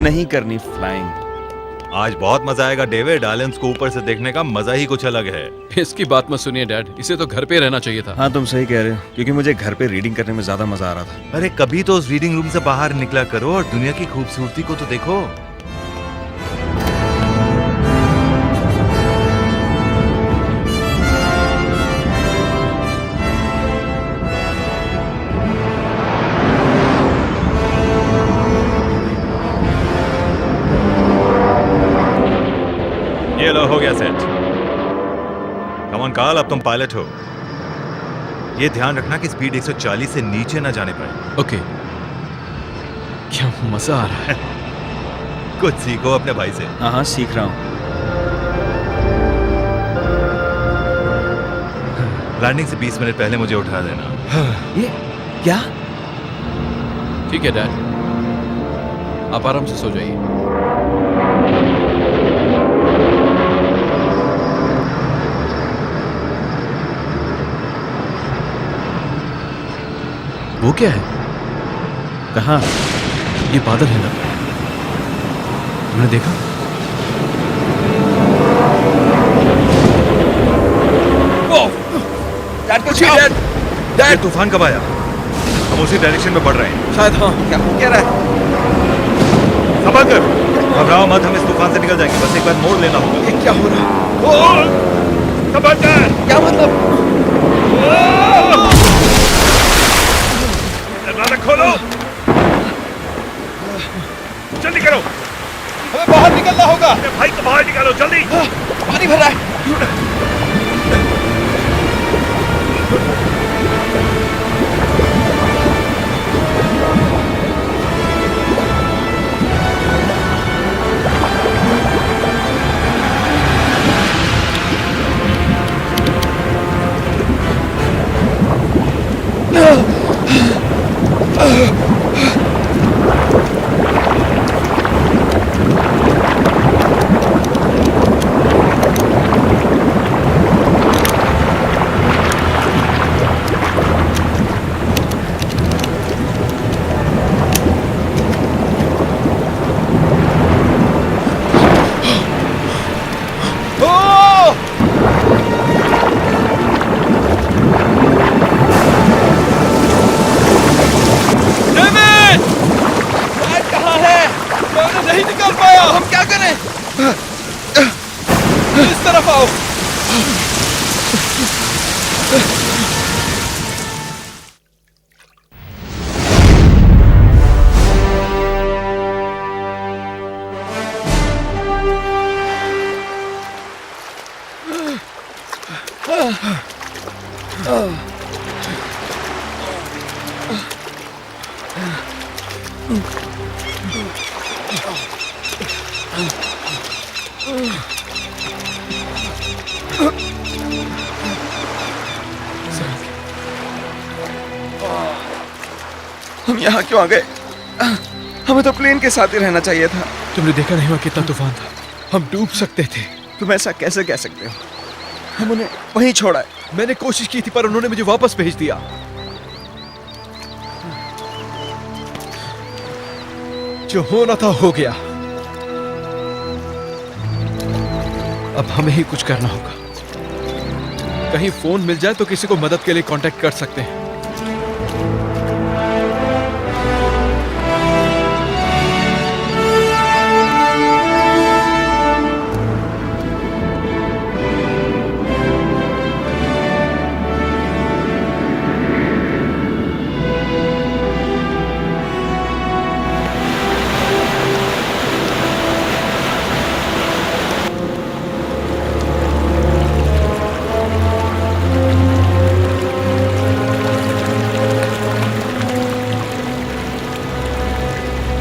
नहीं करनी फ्लाइंग। आज बहुत मजा आएगा डेविड। आइलैंड्स को ऊपर से देखने का मजा ही कुछ अलग है। इसकी बात मत सुनिए डैड, इसे तो घर पे रहना चाहिए था। हाँ तुम सही कह रहे हो, क्योंकि मुझे घर पे रीडिंग करने में ज्यादा मजा आ रहा था। अरे कभी तो उस रीडिंग रूम से बाहर निकला करो और दुनिया की खूबसूरती को तो देखो। ये लो, हो गया सेट। कम ऑन कार्ल, अब तुम पायलट हो। ये ध्यान रखना कि स्पीड 140 से नीचे ना जाने पाए। ओके। क्या मजा आ रहा है। कुछ सीखो अपने भाई से। हाँ हाँ सीख रहा हूँ। लैंडिंग से 20 मिनट पहले मुझे उठा देना। ये क्या? ठीक है डैड, आप आराम से सो जाइए। वो क्या है? कहाँ? ये बादल है ना, तुमने देखा? डैड को छीन। ये तूफान कब आया? हम उसी डायरेक्शन में बढ़ रहे हैं। शायद हाँ। क्या कह रहा है? संभल कर, घबराओ मत, हम इस तूफान से निकल जाएंगे। बस एक बार मोड़ लेना होगा। ये क्या हो रहा है? संभल कर। क्या मतलब? दरवाजा खोलो, जल्दी करो। हमें बाहर निकलना होगा। अपने भाई को बाहर निकालो जल्दी। पानी भर रहा है। नहीं निकल पाया। हम क्या करें? इस तरफ आओ। हम यहाँ क्यों आ गए? हमें तो प्लेन के साथ ही रहना चाहिए था। तुमने देखा नहीं हुआ कितना तूफान था, हम डूब सकते थे। तुम ऐसा कैसे कह सकते हो? हम उन्हें वहीं छोड़ा है। मैंने कोशिश की थी पर उन्होंने मुझे वापस भेज दिया। जो होना था हो गया, अब हमें ही कुछ करना होगा। कहीं फोन मिल जाए तो किसी को मदद के लिए कांटेक्ट कर सकते हैं।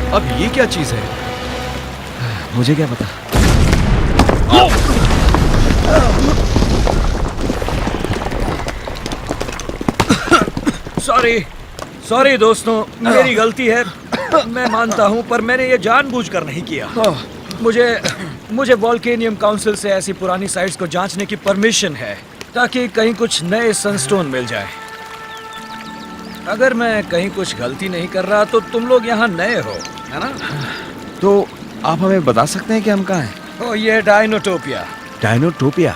अब ये क्या चीज है? मुझे क्या पता। सॉरी दोस्तों, मेरी गलती है, मैं मानता हूं, पर मैंने ये जानबूझकर नहीं किया। मुझे वोल्केनियम काउंसिल से ऐसी पुरानी साइट्स को जांचने की परमिशन है ताकि कहीं कुछ नए सनस्टोन मिल जाए। अगर मैं कहीं कुछ गलती नहीं कर रहा तो तुम लोग यहाँ नए हो, है ना? तो आप हमें बता सकते हैं कि हम कहाँ हैं? ओ ये डायनोटोपिया। डायनोटोपिया,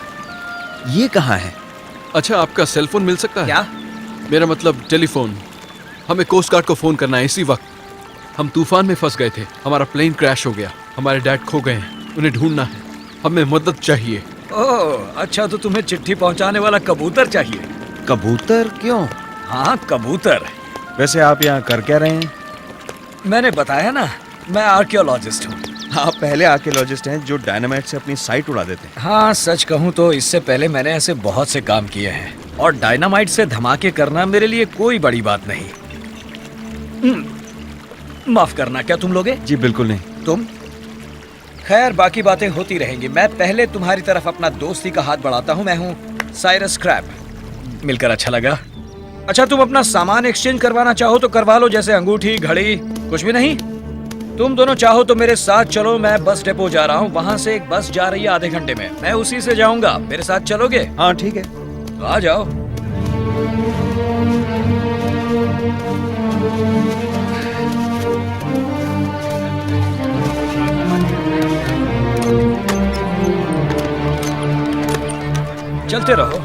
ये कहाँ है? अच्छा, आपका सेल फोन मिल सकता है? क्या? मेरा मतलब टेलीफोन। हमें कोस्ट गार्ड को फोन करना है इसी वक्त। हम तूफान में फंस गए थे, हमारा प्लेन क्रैश हो गया, हमारे डैड खो गए हैं, उन्हें ढूंढना है, हमें मदद चाहिए। ओह अच्छा, तो तुम्हें चिट्ठी पहुंचाने वाला कबूतर चाहिए? कबूतर क्यों? हाँ कबूतर। वैसे आप यहाँ कर क्या रहे हैं? मैंने बताया ना, मैं आर्कियोलॉजिस्ट हूँ। आप पहले आर्कियोलॉजिस्ट हैं जो डायनामाइट से अपनी साइट उड़ा देते हैं। हाँ सच कहूँ तो इससे पहले मैंने ऐसे बहुत से काम किए हैं, और डायनामाइट से धमाके करना मेरे लिए कोई बड़ी बात नहीं। माफ करना, क्या तुम लोगे? जी बिल्कुल नहीं। तुम? खैर बाकी बातें होती रहेंगी। मैं पहले तुम्हारी तरफ अपना दोस्ती का हाथ बढ़ाता हूँ। मैं हूँ साइरस क्रैप। मिलकर अच्छा लगा। अच्छा, तुम अपना सामान एक्सचेंज करवाना चाहो तो करवा लो, जैसे अंगूठी, घड़ी। कुछ भी नहीं? तुम दोनों चाहो तो मेरे साथ चलो, मैं बस डिपो जा रहा हूँ, वहाँ से एक बस जा रही है आधे घंटे में, मैं उसी से जाऊंगा। मेरे साथ चलोगे? हाँ ठीक है। तो आ जाओ। चलते रहो।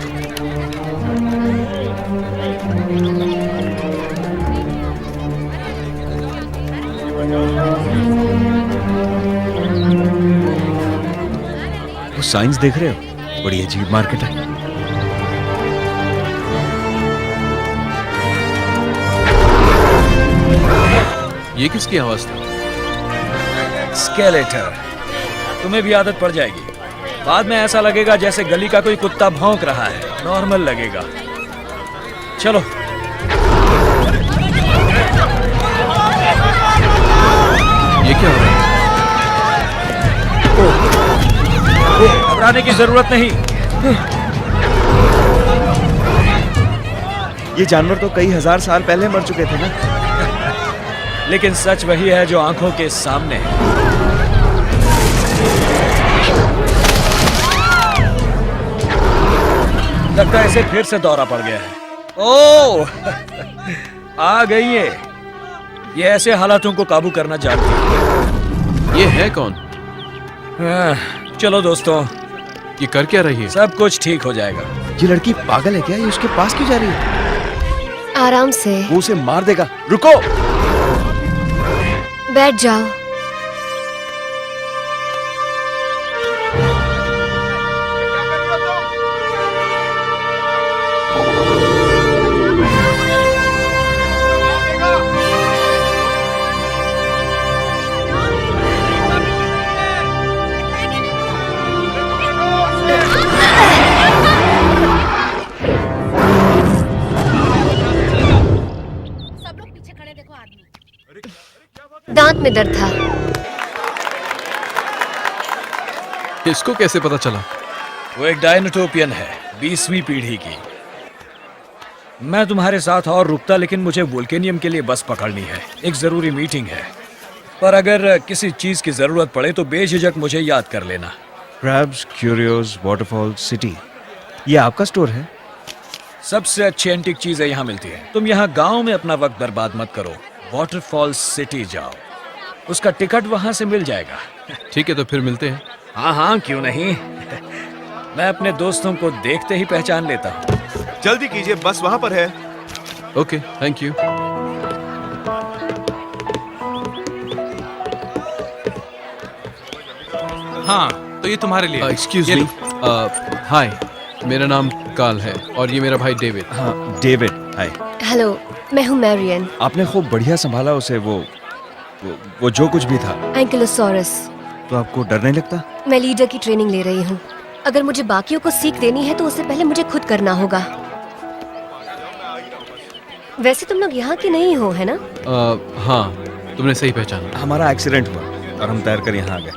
वो साइंस देख रहे हो? बड़ी अजीब मार्केट है। ये किसकी आवाज था? स्केलेटर। तुम्हें भी आदत पड़ जाएगी। बाद में ऐसा लगेगा जैसे गली का कोई कुत्ता भौंक रहा है। नॉर्मल लगेगा। चलो। ये क्या हो रहा है? घबराने की जरूरत नहीं। ये जानवर तो कई हजार साल पहले मर चुके थे ना। लेकिन सच वही है जो आंखों के सामने है। लगता है इसे फिर से दौरा पड़ गया है। ओह आ गई है। ये ऐसे हालातों को काबू करना जानती है। ये है कौन? चलो दोस्तों, ये कर क्या रही है? सब कुछ ठीक हो जाएगा। ये लड़की पागल है क्या? ये उसके पास क्यों जा रही है? आराम से वो उसे मार देगा। रुको। बैठ जाओ। सब लोग पीछे खड़े, देखो आदमी। दांत में दर्द था। इसको कैसे पता चला? वो एक डायनोटोपियन है, 20वीं पीढ़ी की। मैं तुम्हारे साथ और रुकता, लेकिन मुझे वोल्केनियम के लिए बस पकड़नी है। एक जरूरी मीटिंग है। पर अगर किसी चीज की जरूरत पड़े तो बेझिझक मुझे याद कर लेना। क्रैब्स, क्यूरियोस, वाटरफॉल सिटी, ये आपका स्टोर है? सबसे अच्छी एंटीक चीजें यहाँ मिलती हैं। तुम यहाँ गांव में अपना वक्त बर्बाद मत करो, वाटरफॉल सिटी जाओ। उसका टिकट वहां से मिल जाएगा। ठीक है, तो फिर मिलते हैं। हाँ हाँ, क्यों नहीं। मैं अपने दोस्तों को देखते ही पहचान लेता हूँ। जल्दी कीजिए, बस वहां पर है। Okay, thank you. हाँ, तो ये तुम्हारे लिए। एक्सक्यूज ये मी। लो। हाय, मेरा नाम काल है और ये मेरा भाई डेविड। हाँ डेविड, हाय। हेलो, मैं हूँ मैरियन। आपने खूब बढ़िया संभाला उसे। वो जो कुछ भी था। एंकिलोसॉरस। तो आपको डर नहीं लगता? मैं लीडर की ट्रेनिंग ले रही हूँ। अगर मुझे बाकियों को सीख देनी है तो उससे पहले मुझे खुद करना होगा। वैसे तुम लोग यहाँ के नहीं हो, है ना? हाँ, तुमने सही पहचाना। हमारा एक्सीडेंट हुआ और हम तैर कर यहाँ आ गए,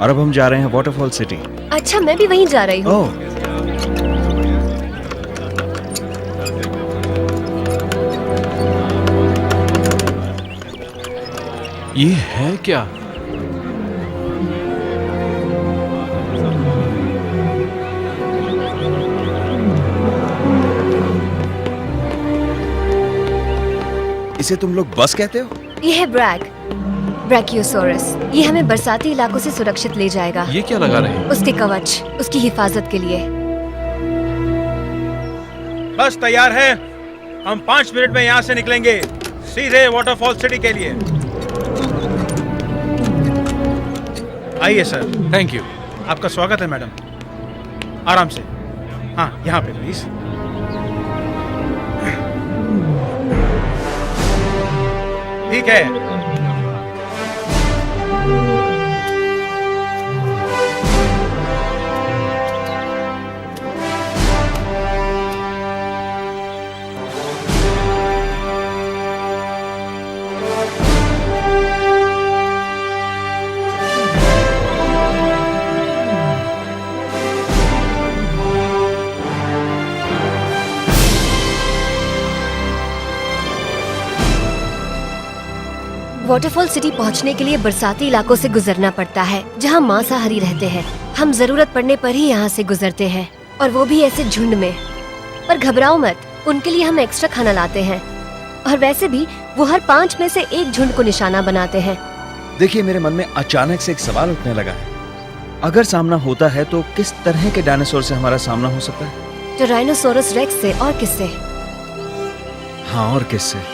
और अब हम जा रहे हैं वाटरफॉल सिटी। अच्छा, मैं भी वहीं जा रही हूँ। ओह, ये है क्या? इसे तुम लोग बस कहते हो? ये है ब्रैग। ब्रैकियोसोरस। ये हमें बरसाती इलाकों से सुरक्षित ले जाएगा। ये क्या लगा रहे हैं? उसके कवच, उसकी हिफाजत के लिए। बस तैयार है। हम 5 मिनट में यहाँ से निकलेंगे, सीधे वाटरफॉल सिटी के लिए। आइए सर। Thank you. आपका स्वागत है मैडम। आराम से। हाँ, यहाँ पे प्लीज। ठीक है। वाटरफॉल सिटी पहुंचने के लिए बरसाती इलाकों से गुजरना पड़ता है, जहां मांसाहारी रहते हैं। हम जरूरत पड़ने पर ही यहाँ से गुजरते हैं, और वो भी ऐसे झुंड में। पर घबराओ मत, उनके लिए हम एक्स्ट्रा खाना लाते हैं। और वैसे भी वो हर 5 में से एक झुंड को निशाना बनाते हैं। देखिए, मेरे मन में अचानक से एक सवाल उठने लगा है। अगर सामना होता है तो किस तरह के डायनासोर से हमारा सामना हो सकता है? टायरानोसोरस रेक्स से, और किससे? हाँ, और किससे?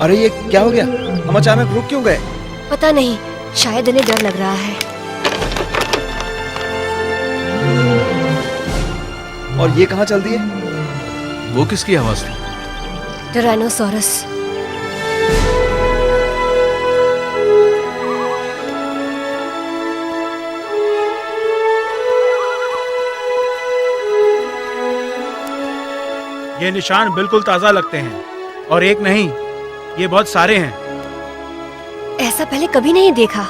अरे ये क्या हो गया? हम अचानक रुक क्यों गए? पता नहीं, शायद इन्हें डर लग रहा है। और ये कहाँ चल दिए? वो किसकी आवाज थी? टायरानोसोरस। ये निशान बिल्कुल ताजा लगते हैं, और एक नहीं, ये बहुत सारे हैं। ऐसा पहले कभी नहीं देखा।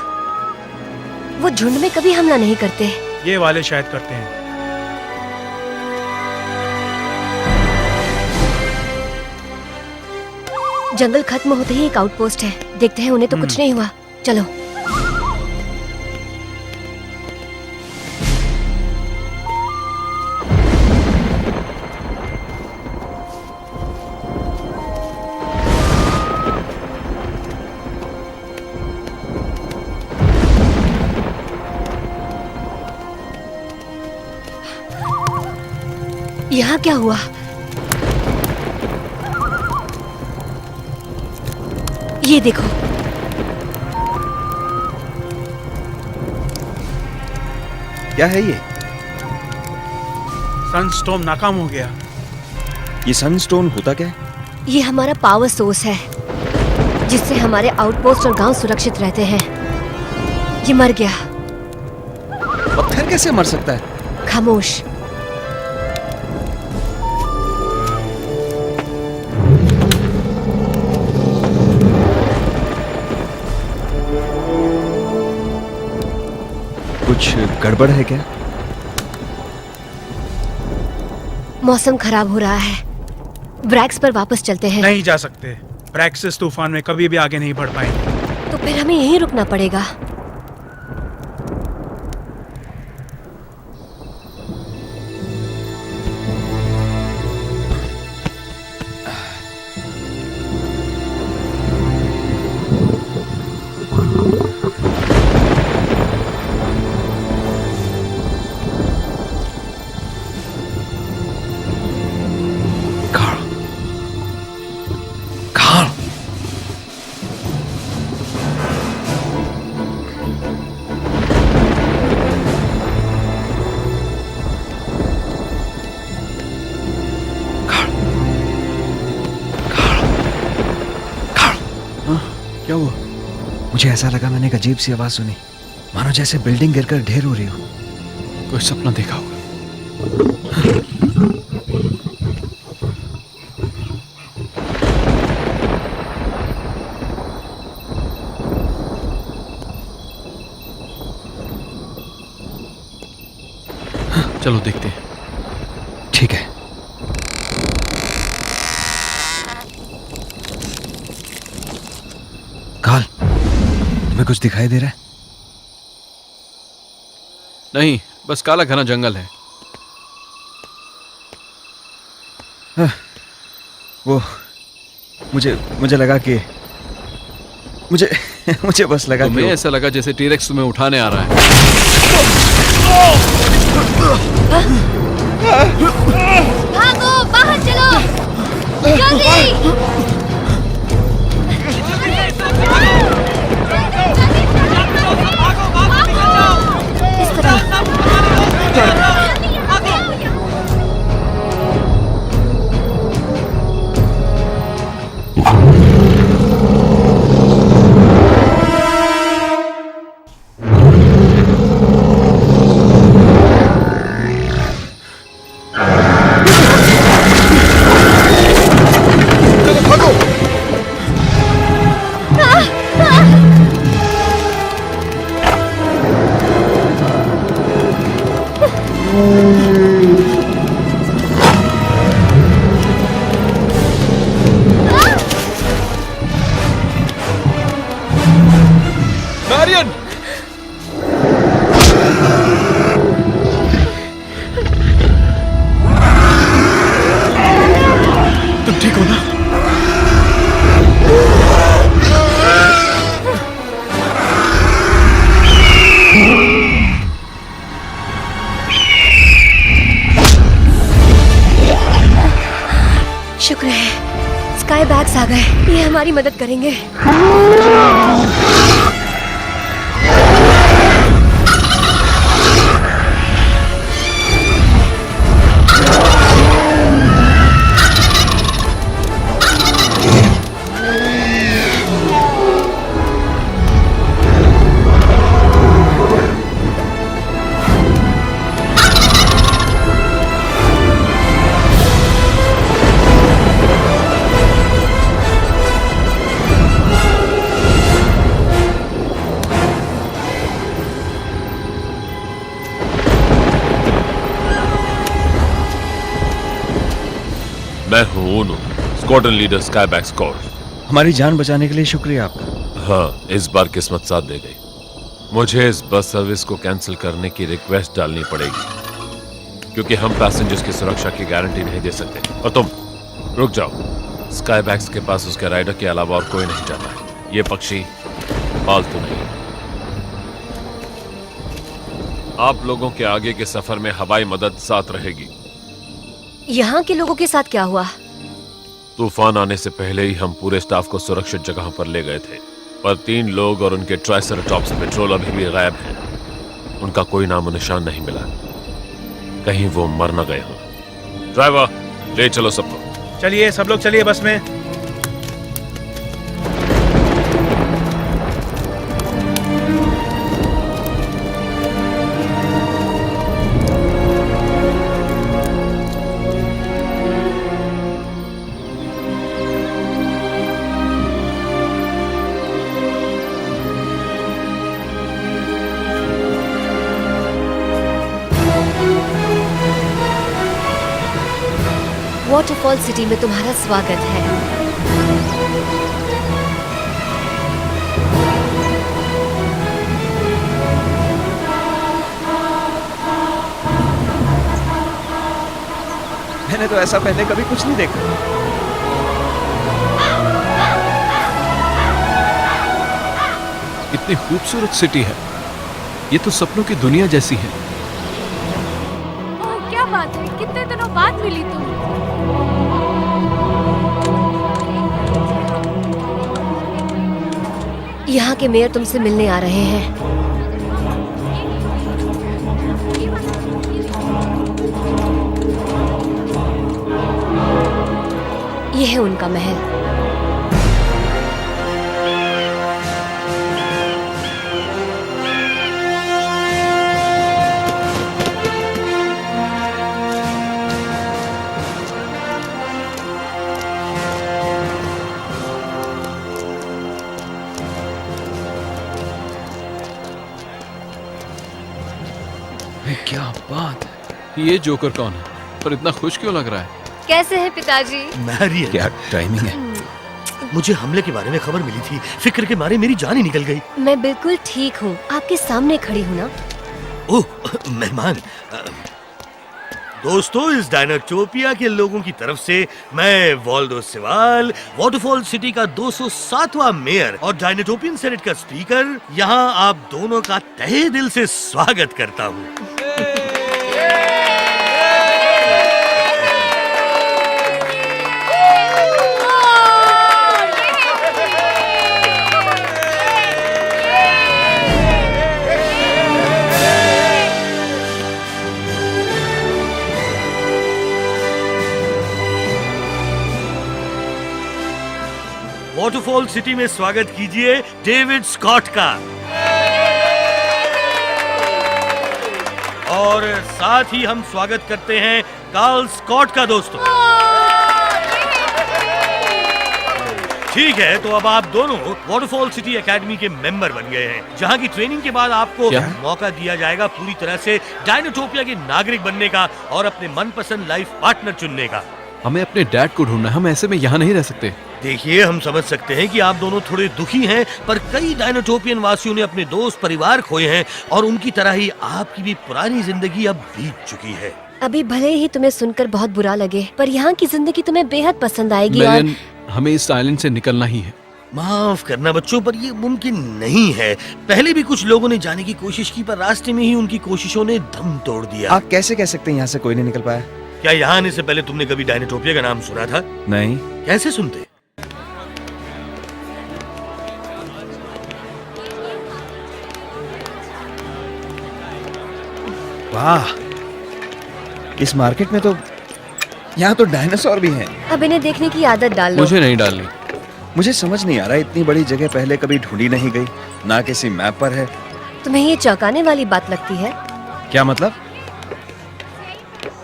वो झुंड में कभी हमला नहीं करते। ये वाले शायद करते हैं। जंगल खत्म होते ही एक आउटपोस्ट है, देखते हैं। उन्हें तो कुछ नहीं हुआ। चलो। यहाँ क्या हुआ? ये देखो। क्या है ये? सनस्टॉर्म नाकाम हो गया। ये सनस्टोन होता क्या है? ये हमारा पावर सोर्स है, जिससे हमारे आउटपोस्ट और गांव सुरक्षित रहते हैं। ये मर गया। पत्थर कैसे मर सकता है? खामोश। कुछ गड़बड़ है क्या? मौसम खराब हो रहा है। ब्रैक्स पर वापस चलते हैं। नहीं जा सकते। ब्रैक्सिस तूफान में कभी भी आगे नहीं बढ़ पाएंगे। तो फिर हमें यहीं रुकना पड़ेगा। क्या हुआ? मुझे ऐसा लगा मैंने एक अजीब सी आवाज सुनी, मानो जैसे बिल्डिंग गिरकर ढेर हो रही हो। कोई सपना देखा होगा। चलो देखते हैं। ठीक है। काल, तुम्हें कुछ दिखाई दे रहा है? नहीं, बस काला घना जंगल है। मुझे लगा कि मुझे मुझे बस लगा तुम्हें कि ऐसा लगा जैसे टीरेक्स तुम्हें उठाने आ रहा है। भागो, बाहर चलो, जल्दी! इस तरह। मैरियन! तुम ठीक हो ना? शुक्र है स्काई बैग्स आ गए, ये हमारी मदद करेंगे। मैं हूं ऊनो, स्क्वाड्रन लीडर स्काईबैक्स कोर। हमारी जान बचाने के लिए शुक्रिया आपका। हाँ, इस बार किस्मत साथ दे गई। मुझे इस बस सर्विस को कैंसिल करने की रिक्वेस्ट डालनी पड़ेगी क्योंकि हम पैसेंजर्स की सुरक्षा की गारंटी नहीं दे सकते। और तुम रुक जाओ, स्काईबैक्स के पास उसके राइडर के अलावा और कोई नहीं जाता है। ये पक्षी पालतू नहीं है। आप लोगों के आगे के सफर में हवाई मदद साथ रहेगी। यहाँ के लोगों के साथ क्या हुआ? तूफान आने से पहले ही हम पूरे स्टाफ को सुरक्षित जगह पर ले गए थे, पर 3 लोग और उनके ट्राइसराटॉप्स पेट्रोल अभी भी गायब हैं। उनका कोई नामो निशान नहीं मिला। कहीं वो मर न गए हों। ड्राइवर, ले चलो सबको। चलिए सब लोग चलिए बस में। वाटरफॉल सिटी में तुम्हारा स्वागत है। मैंने तो ऐसा पहले कभी कुछ नहीं देखा। इतनी खूबसूरत सिटी है, ये तो सपनों की दुनिया जैसी है। ओह, क्या बात है, कितने दिनों बाद मिली तुम। यहाँ के मेयर तुमसे मिलने आ रहे हैं। यह है उनका महल। क्या बात है। ये जोकर कौन है? पर इतना खुश क्यों लग रहा है? कैसे हैं पिताजी? मैरियन, क्या टाइमिंग है। मुझे हमले के बारे में खबर मिली थी। फिक्र के मारे मेरी जान ही निकल गई। मैं बिल्कुल ठीक हूँ, आपके सामने खड़ी हूँ ना। ओह, मेहमान। दोस्तों, इस डायनाटोपिया के लोगों की तरफ से मैं वॉल्डो सेवाल, वाटरफॉल सिटी का 207वां मेयर और डायनाटोपियन सेनेट का स्पीकर, यहाँ आप दोनों का तहे दिल से स्वागत करता हूँ। वाटरफॉल सिटी में स्वागत कीजिए डेविड स्कॉट का, और साथ ही हम स्वागत करते हैं कार्ल स्कॉट का। दोस्तों, ठीक है, तो अब आप दोनों वाटरफॉल सिटी एकेडमी के मेंबर बन गए हैं, जहां की ट्रेनिंग के बाद आपको मौका दिया जाएगा पूरी तरह से डायनाटोपिया के नागरिक बनने का और अपने मनपसंद लाइफ पार्टनर चुनने का। हमें अपने डैड को ढूंढना है, हम ऐसे में यहाँ नहीं रह सकते। देखिए, हम समझ सकते हैं कि आप दोनों थोड़े दुखी हैं, पर कई डायनाटोपियन वासियों ने अपने दोस्त परिवार खोए हैं और उनकी तरह ही आपकी भी पुरानी जिंदगी अब बीत चुकी है। अभी भले ही तुम्हें सुनकर बहुत बुरा लगे, पर यहाँ की जिंदगी तुम्हें बेहद पसंद आएगी। और मिलियन, हमें इस आइलैंड से निकलना ही है। माफ करना बच्चों, पर ये मुमकिन नहीं है। पहले भी कुछ लोगों ने जाने की कोशिश की, पर रास्ते में ही उनकी कोशिशों ने दम तोड़ दिया। आप कैसे कह सकते हैं यहाँ से कोई नहीं निकल पाया? क्या यहाँ आने से पहले तुमने कभी डायनाटोपिया का नाम सुना था? नहीं। कैसे सुनते? वाह, इस मार्केट में तो यहाँ तो डायनासोर भी हैं। अब इन्हें देखने की आदत डाल लो। मुझे नहीं डालनी। मुझे समझ नहीं आ रहा, इतनी बड़ी जगह पहले कभी ढूंढी नहीं गई, ना किसी मैप पर है। तुम्हें ये चौंकाने वाली बात लगती है? क्या मतलब?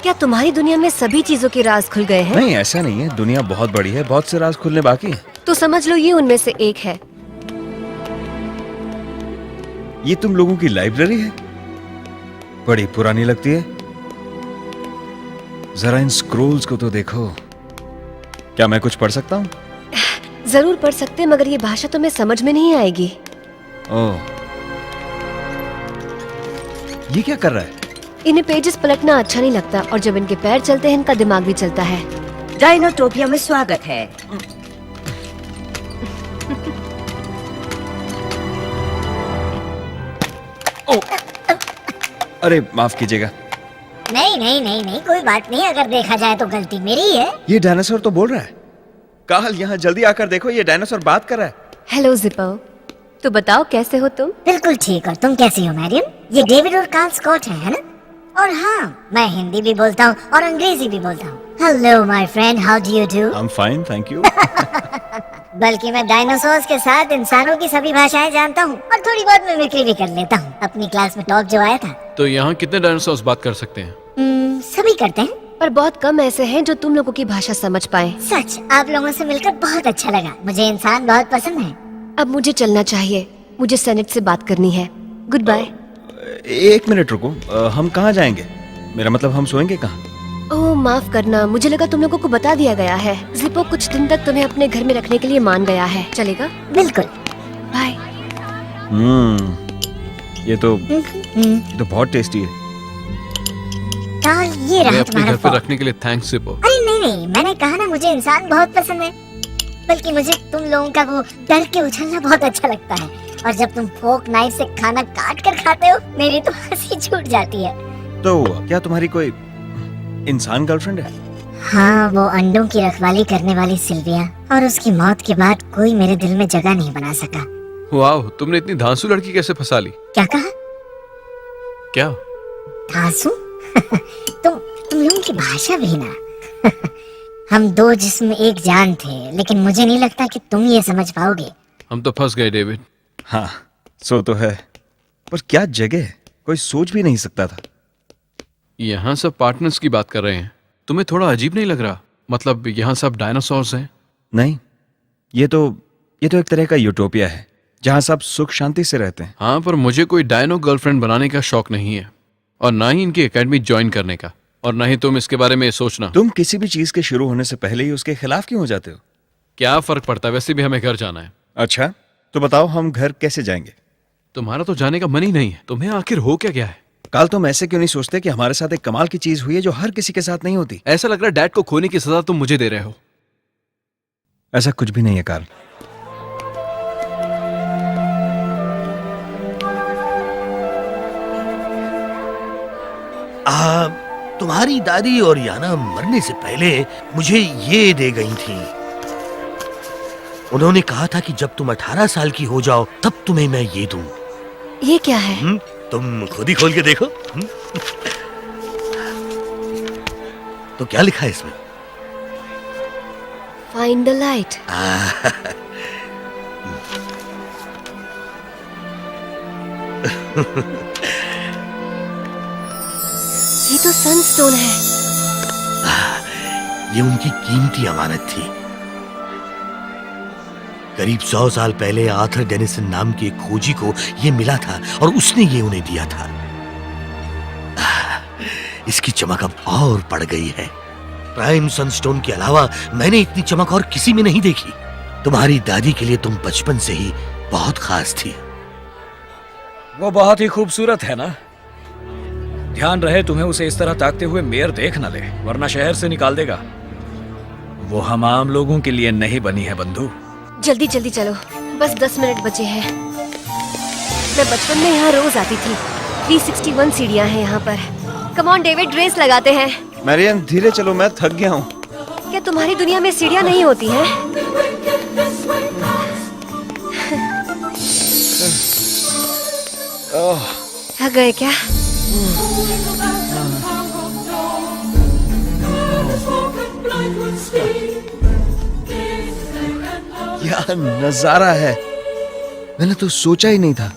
क्या तुम्हारी दुनिया में सभी चीजों के राज खुल गए हैं? नहीं, ऐसा नहीं है, दुनिया बहुत बड़ी है, बहुत से राज खुलने बाकी हैं। तो समझ लो ये उनमें से एक है। ये तुम लोगों की लाइब्रेरी है? बड़ी पुरानी लगती है। जरा इन स्क्रोल्स को तो देखो। क्या मैं कुछ पढ़ सकता हूँ? जरूर पढ़ सकते, मगर ये भाषा तुम्हें समझ में नहीं आएगी। ओह, ये क्या कर रहा है? इन्हें पेजेस पलटना अच्छा नहीं लगता, और जब इनके पैर चलते हैं इनका दिमाग भी चलता है। डायनाटोपिया में स्वागत है। अरे माफ कीजिएगा। नहीं नहीं नहीं नहीं, कोई बात नहीं, अगर देखा जाए तो गलती मेरी है। ये डायनासोर तो बोल रहा है। काल, यहाँ जल्दी आकर देखो, ये डायनासोर बात कर रहा है। हेलो जिपो, तो बताओ कैसे हो तुम? बिल्कुल ठीक, और तुम कैसी हो मैरियम? ये डेविड और कार्ल स्कॉट है ना? और हाँ, मैं हिंदी भी बोलता हूँ और अंग्रेजी भी बोलता हूँ। Hello my friend, how do you do? I am fine, thank you. बल्कि मैं डायनासोर्स के साथ इंसानों की सभी भाषाएं जानता हूँ और थोड़ी बहुत मिमिक्री भी कर लेता हूँ। अपनी क्लास में टॉप जो आया था। तो यहाँ कितने डायनासोर्स बात कर सकते हैं? सभी करते हैं, पर बहुत कम ऐसे हैं जो तुम लोगों की भाषा समझ पाए। सच, आप लोगों से मिलकर बहुत अच्छा लगा। मुझे इंसान बहुत पसंद है। अब मुझे चलना चाहिए, मुझे सेनेट से बात करनी है। Good bye. एक मिनट रुको, हम कहाँ जाएंगे? मेरा मतलब, हम सोएंगे कहाँ? ओह माफ करना, मुझे लगा तुम लोगों को बता दिया गया है। जिपो कुछ दिन तक तुम्हें अपने घर में रखने के लिए मान गया है, चलेगा? बिल्कुल। बाय। ये तो बहुत टेस्टी है। काल, ये रहा मैं अपने तुम्हारा घर पे फॉर्क। रखने के लिए थैंक्स जिपो। अरे नहीं नहीं, मैंने कहा ना मुझे इंसान बहुत पसंद है। बल्कि मुझे तुम लोगों का वो डर के उछलना बहुत अच्छा लगता है, और जब तुम फोक नाइफ से खाना काट कर खाते हो, मेरी तो हंसी छूट जाती है। तो क्या तुम्हारी कोई इंसान गर्लफ्रेंड है? हाँ, वो अंडों की रखवाली करने वाली सिल्विया, और उसकी मौत के बाद कोई मेरे दिल में जगह नहीं बना सका। वाह, तुमने इतनी धांसू लड़की कैसे फंसा ली? क्या कहा? क्या? धांसू? तुम लोगों की भाषा भी ना। हम दो जिस्म एक जान थे, लेकिन मुझे नहीं लगता कि तुम ये समझ पाओगे। हम तो फंस गए डेविड। हाँ, सो तो है, पर क्या जगह, कोई सोच भी नहीं सकता था। यहाँ सब पार्टनर्स की बात कर रहे हैं, तुम्हें थोड़ा अजीब नहीं लग रहा? मतलब यहाँ सब डायनासोर्स हैं? नहीं, ये तो एक तरह का यूटोपिया है, जहाँ सब सुख शांति से रहते हैं। हाँ, पर मुझे कोई डायनो गर्लफ्रेंड बनाने का शौक नहीं है, और ना ही इनकी एकेडमी ज्वाइन करने का, और ना ही तुम इसके बारे में सोचना। तुम किसी भी चीज के शुरू होने से पहले ही उसके खिलाफ क्यों हो जाते हो? क्या फर्क पड़ता है, वैसे भी हमें घर जाना है। अच्छा, तो बताओ हम घर कैसे जाएंगे? तुम्हारा तो जाने का मन ही नहीं है, तुम्हें आखिर हो क्या गया है? काल तुम ऐसे क्यों नहीं सोचते कि हमारे साथ एक कमाल की चीज हुई है जो हर किसी के साथ नहीं होती? ऐसा लग रहा है डैड को खोने की सजा तुम मुझे दे रहे हो। ऐसा कुछ भी नहीं है काल। तुम्हारी दादी और याना मरने से पहले मुझे ये दे गई थी। उन्होंने कहा था कि जब तुम 18 साल की हो जाओ तब तुम्हें मैं ये दूं। ये क्या है? तुम खुद ही खोल के देखो। तो क्या लिखा है इसमें? Find the light. ये तो सनस्टोन है। ये उनकी कीमती अमानत थी। करीब 100 साल पहले आर्थर डेनिसन नाम के एक खोजी को ये मिला था और उसने ये उन्हें दिया था। इसकी चमक अब और बढ़ गई है। प्राइम सनस्टोन के अलावा मैंने इतनी चमक और किसी में नहीं देखी। तुम्हारी दादी के लिए तुम बचपन से ही बहुत खास थी। वो बहुत ही खूबसूरत है ना? ध्यान रहे तुम्हें उसे इस तरह ताकते हुए मेयर देख न ले, वरना शहर से निकाल देगा। वो हम आम लोगों के लिए नहीं बनी है बंधु। जल्दी जल्दी चलो, बस 10 मिनट बचे हैं। मैं बचपन में यहाँ रोज आती थी। 361 सीढ़ियाँ हैं यहाँ पर। कम ऑन डेविड, रेस लगाते हैं। मैरियन धीरे चलो, मैं थक गया हूँ। क्या तुम्हारी दुनिया में सीढ़ियाँ नहीं होती हैं? थक गए क्या? क्या नजारा है, मैंने तो सोचा ही नहीं था।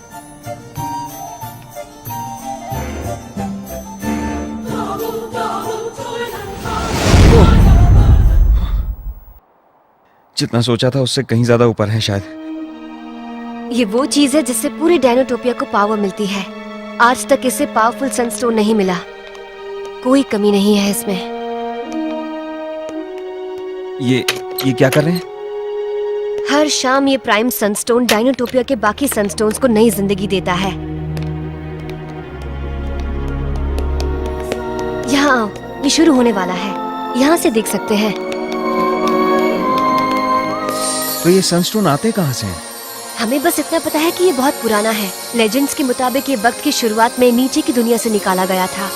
जितना सोचा था उससे कहीं ज्यादा ऊपर है शायद। ये वो चीज है जिससे पूरे डायनोटोपिया को पावर मिलती है। आज तक इसे पावरफुल सनस्टोन नहीं मिला। कोई कमी नहीं है इसमें। ये क्या कर रहे हैं? हर शाम ये प्राइम सनस्टोन डायनोटोपिया के बाकी सनस्टोन्स को नई जिंदगी देता है। यहाँ आओ, ये शुरू होने वाला है। यहाँ से देख सकते हैं। तो ये सनस्टोन आते कहाँ से हैं? हमें बस इतना पता है कि ये बहुत पुराना है। लेजेंड्स के मुताबिक ये वक्त की शुरुआत में नीचे की दुनिया से निकाला गया था।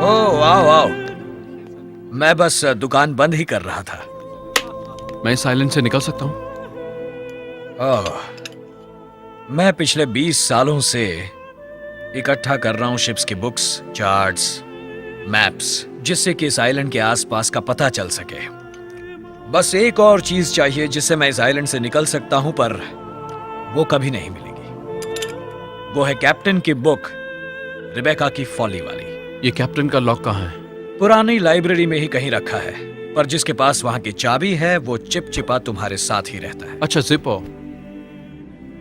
ओह वाह वाह, मैं बस दुकान बंद ही कर रहा था। मैं इस आइलैंड से निकल सकता हूँ? मैं पिछले 20 सालों से इकट्ठा कर रहा हूँ शिप्स की बुक्स, चार्ट्स, मैप्स, जिससे कि इस आइलैंड के आसपास का पता चल सके। बस एक और चीज चाहिए जिससे मैं इस आइलैंड से निकल सकता हूँ, पर वो कभी नहीं मिलेगी। वो है कैप्टन की बुक, रिबेका की फॉली वाली। ये कैप्टन का लॉक कहाँ है? पुरानी लाइब्रेरी में ही कहीं रखा है, पर जिसके पास वहां की चाबी है वो चिपचिपा तुम्हारे साथ ही रहता है। अच्छा जिपो।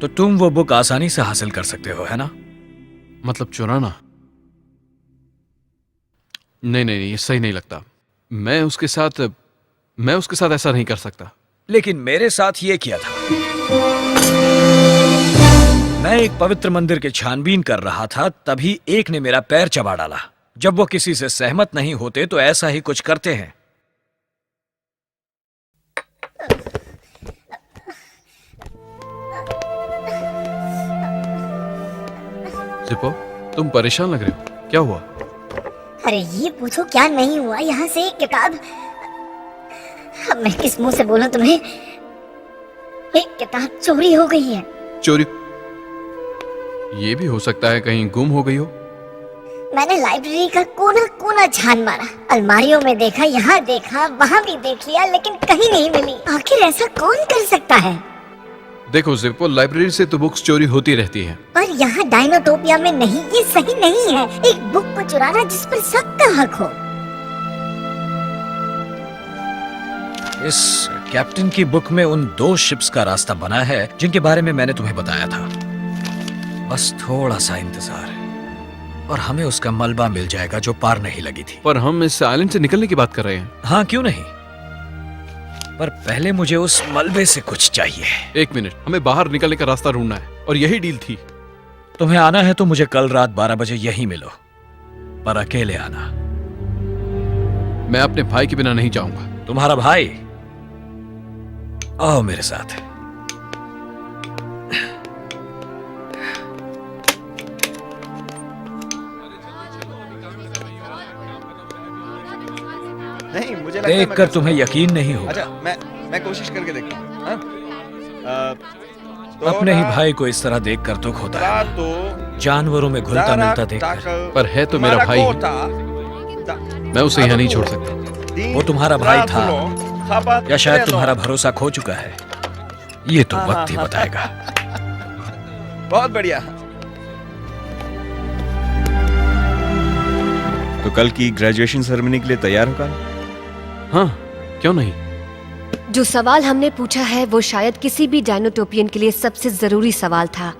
तो तुम वो बुक आसानी से हासिल कर सकते हो, है ना? मतलब चुराना? नहीं, ये सही नहीं लगता। मैं उसके साथ ऐसा नहीं कर सकता। लेकिन मेरे साथ ये किया था। मैं एक पवित्र मंदिर के छानबीन कर रहा था, तभी एक ने मेरा पैर चबा डाला। जब वो किसी से सहमत नहीं होते तो ऐसा ही कुछ करते हैं। जिपो, तुम परेशान लग रहे हो, क्या हुआ? अरे ये पूछो क्या नहीं हुआ। यहाँ से एक किताब, अब मैं किस मुंह से बोलूं तुम्हें। एक किताब चोरी हो गई है। चोरी? ये भी हो सकता है कहीं गुम हो गई हो। मैंने लाइब्रेरी का कोना कोना छान मारा, अलमारियों में देखा, यहाँ देखा, वहाँ भी देख लिया, लेकिन कहीं नहीं मिली। आखिर ऐसा कौन कर सकता है? देखो जिपो, लाइब्रेरी से तो बुक्स चोरी होती रहती हैं। पर यहाँ डायनोटोपिया में नहीं, ये सही नहीं है। एक बुक को चुराना जिस पर सबका हक हो। इस कैप्टन की बुक में उन 2 शिप्स का रास्ता बना है जिनके बारे में मैंने तुम्हें बताया था। बस थोड़ा सा इंतजार और हमें उसका मलबा मिल जाएगा जो पार नहीं लगी थी। पर हम इस आइलैंड से निकलने की बात कर रहे हैं। हाँ, क्यों नहीं, पर पहले मुझे उस मलबे से कुछ चाहिए। 1 मिनट, हमें बाहर निकलने का रास्ता ढूंढना है और यही डील थी। तुम्हें आना है तो मुझे कल रात 12 बजे यहीं मिलो, पर अकेले आना। मैं अपने भाई के बिना नहीं जाऊंगा। तुम्हारा भाई? आओ मेरे साथ। नहीं, मुझे लगता है देखकर तुम्हें यकीन नहीं होगा। अच्छा, मैं कोशिश करके देखता हूँ। हाँ? अपने ही भाई को इस तरह देखकर दुख होता है, जानवरों में घुलता मिलता देखकर। पर है तो मेरा भाई, मैं उसे यहाँ नहीं छोड़ सकता। वो तुम्हारा भाई था या शायद तुम्हारा भरोसा खो चुका है, ये तो वक्त ही बताएगा। बहुत बढ़िया। तो कल की ग्रेजुएशन सेरेमनी के लिए तैयार हो काल? हाँ, क्यों नहीं। जो सवाल हमने पूछा है वो शायद किसी भी डायनोटोपियन के लिए सबसे जरूरी सवाल था।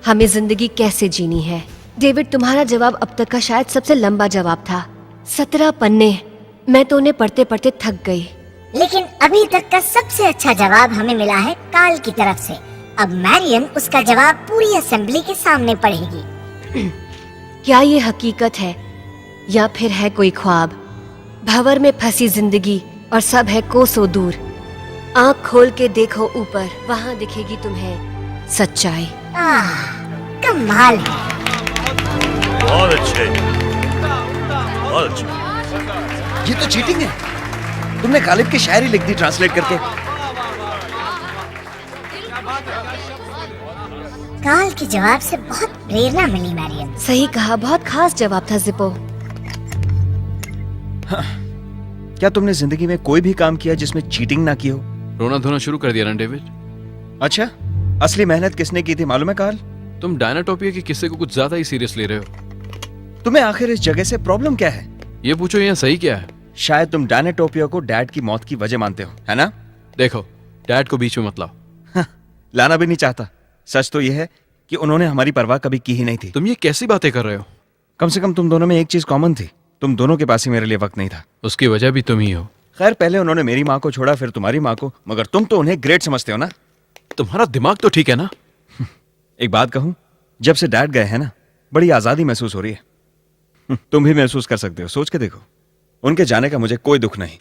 हमें जिंदगी कैसे जीनी है। डेविड, तुम्हारा जवाब अब तक का शायद सबसे लंबा जवाब था। 17 पन्ने, मैं तो उन्हें पढ़ते पढ़ते थक गई। लेकिन अभी तक का सबसे अच्छा जवाब हमें मिला है काल की तरफ से। अब मैरियन उसका जवाब पूरी असेंबली के सामने पढ़ेगी। क्या ये हकीकत है या फिर है कोई ख्वाब? भंवर में फंसी जिंदगी और सब है कोसों दूर। आँख खोल के देखो ऊपर, वहाँ दिखेगी तुम्हें सच्चाई। कमाल है। बहुत अच्छे, बहुत अच्छे। ये तो चीटिंग है। तुमने गालिब की शायरी लिख दी ट्रांसलेट करके। काल के जवाब से बहुत प्रेरणा मिली मैरियन। सही कहा, बहुत खास जवाब था जिपो। क्या तुमने जिंदगी में कोई भी काम किया जिसमें चीटिंग ना की हो? रोना धोना शुरू कर दिया ना डेविड? अच्छा, असली मेहनत किसने की थी मालूम है कार्ल? तुम डायनाटोपिया के किस्से को कुछ ज्यादा ही सीरियस ले रहे हो। तुम्हें आखिर इस जगह से प्रॉब्लम क्या है? ये पूछो यहाँ सही क्या है। शायद तुम डायनाटोपिया को डैड की मौत की वजह मानते हो, है ना? देखो, डैड को बीच में मत लाओ। लाना भी नहीं चाहता। सच तो यह है कि उन्होंने हमारी परवाह कभी की ही नहीं थी। तुम ये कैसी बातें कर रहे हो? कम से कम तुम दोनों में एक चीज कॉमन थी, तुम दोनों के पास ही मेरे लिए वक्त नहीं था। उसकी वजह भी तुम ही हो। खैर, पहले उन्होंने मेरी माँ को छोड़ा, फिर तुम्हारी माँ को, मगर तुम तो उन्हें ग्रेट समझते हो ना? तुम्हारा दिमाग तो ठीक है ना? एक बात कहूं, जब से डैड गए हैं ना, बड़ी आजादी महसूस हो रही है। तुम भी महसूस कर सकते हो, सोच के देखो। उनके जाने का मुझे कोई दुख नहीं।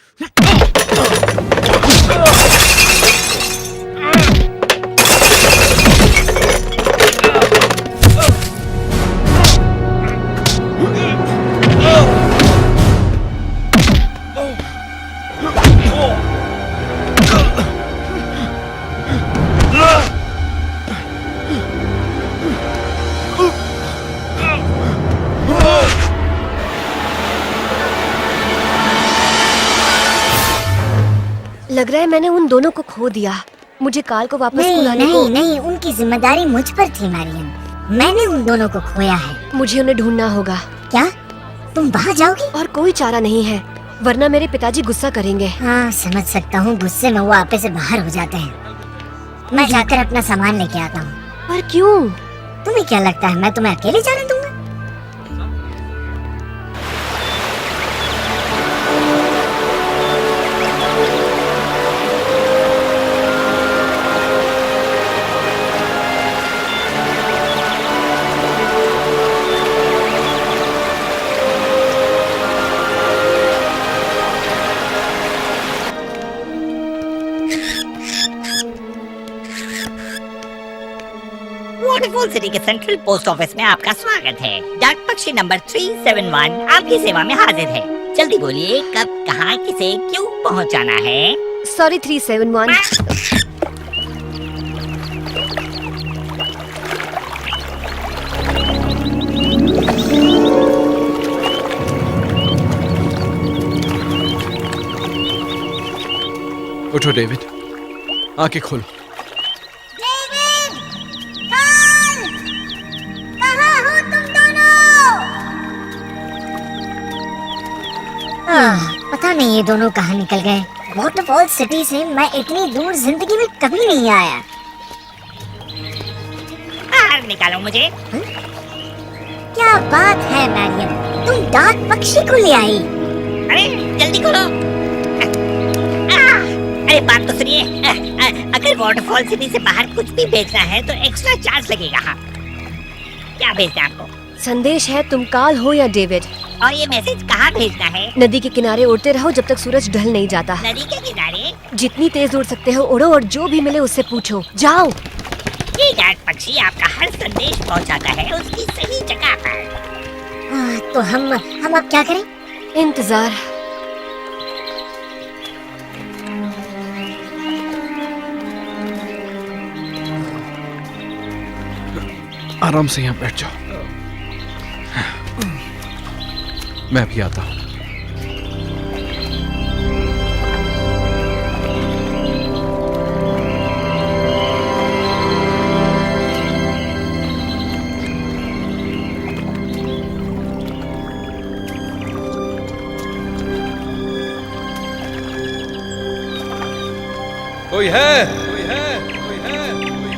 लग रहा है मैंने उन दोनों को खो दिया। मुझे काल को वापस नहीं बुलाने नहीं को। नहीं, उनकी जिम्मेदारी मुझ पर थी मैरियन। मैंने उन दोनों को खोया है। मुझे उन्हें ढूंढना होगा। क्या तुम वहाँ जाओगी? और कोई चारा नहीं है, वरना मेरे पिताजी गुस्सा करेंगे। हाँ, समझ सकता हूँ। गुस्से में वो आपे से बाहर हो जाते हैं। मैं जाकर अपना सामान लेके आता हूँ। पर क्यों? तुम्हें क्या लगता है मैं तुम्हें अकेले जाने दूंगा? वॉटरफॉल सिटी के सेंट्रल पोस्ट ऑफिस में आपका स्वागत है। डाक पक्षी नंबर 371 आपकी सेवा में हाजिर है। जल्दी बोलिए, कब, कहाँ, किसे, क्यों पहुँचाना है? सॉरी 371। उठो डेविड, आंखें खोलो। पता नहीं ये दोनों कहाँ निकल गए। वाटरफॉल सिटी से मैं इतनी दूर जिंदगी में कभी नहीं आया। बाहर निकालो मुझे। क्या बात है मैरियम, तुम डाक पक्षी को ले आई। अरे जल्दी खोलो। अरे बात तो सुनिए, अगर वाटरफॉल सिटी से बाहर कुछ भी भेजना है तो एक्स्ट्रा चार्ज लगेगा। क्या भेजना है आपको? संदेश है, तुम काल हो या डेविड। और ये मैसेज कहाँ भेजना है? नदी के किनारे उड़ते रहो जब तक सूरज ढल नहीं जाता। नदी के किनारे? जितनी तेज उड़ सकते हो उड़ो और जो भी मिले उससे पूछो। जाओ। ये डाक पक्षी आपका हर संदेश पहुंचाता है उसकी सही जगह पर। तो हम अब क्या करें? इंतजार। आराम से यहाँ बैठ जाओ, मैं भी आता हूँ। कोई है? कोई है? कोई है? कोई है?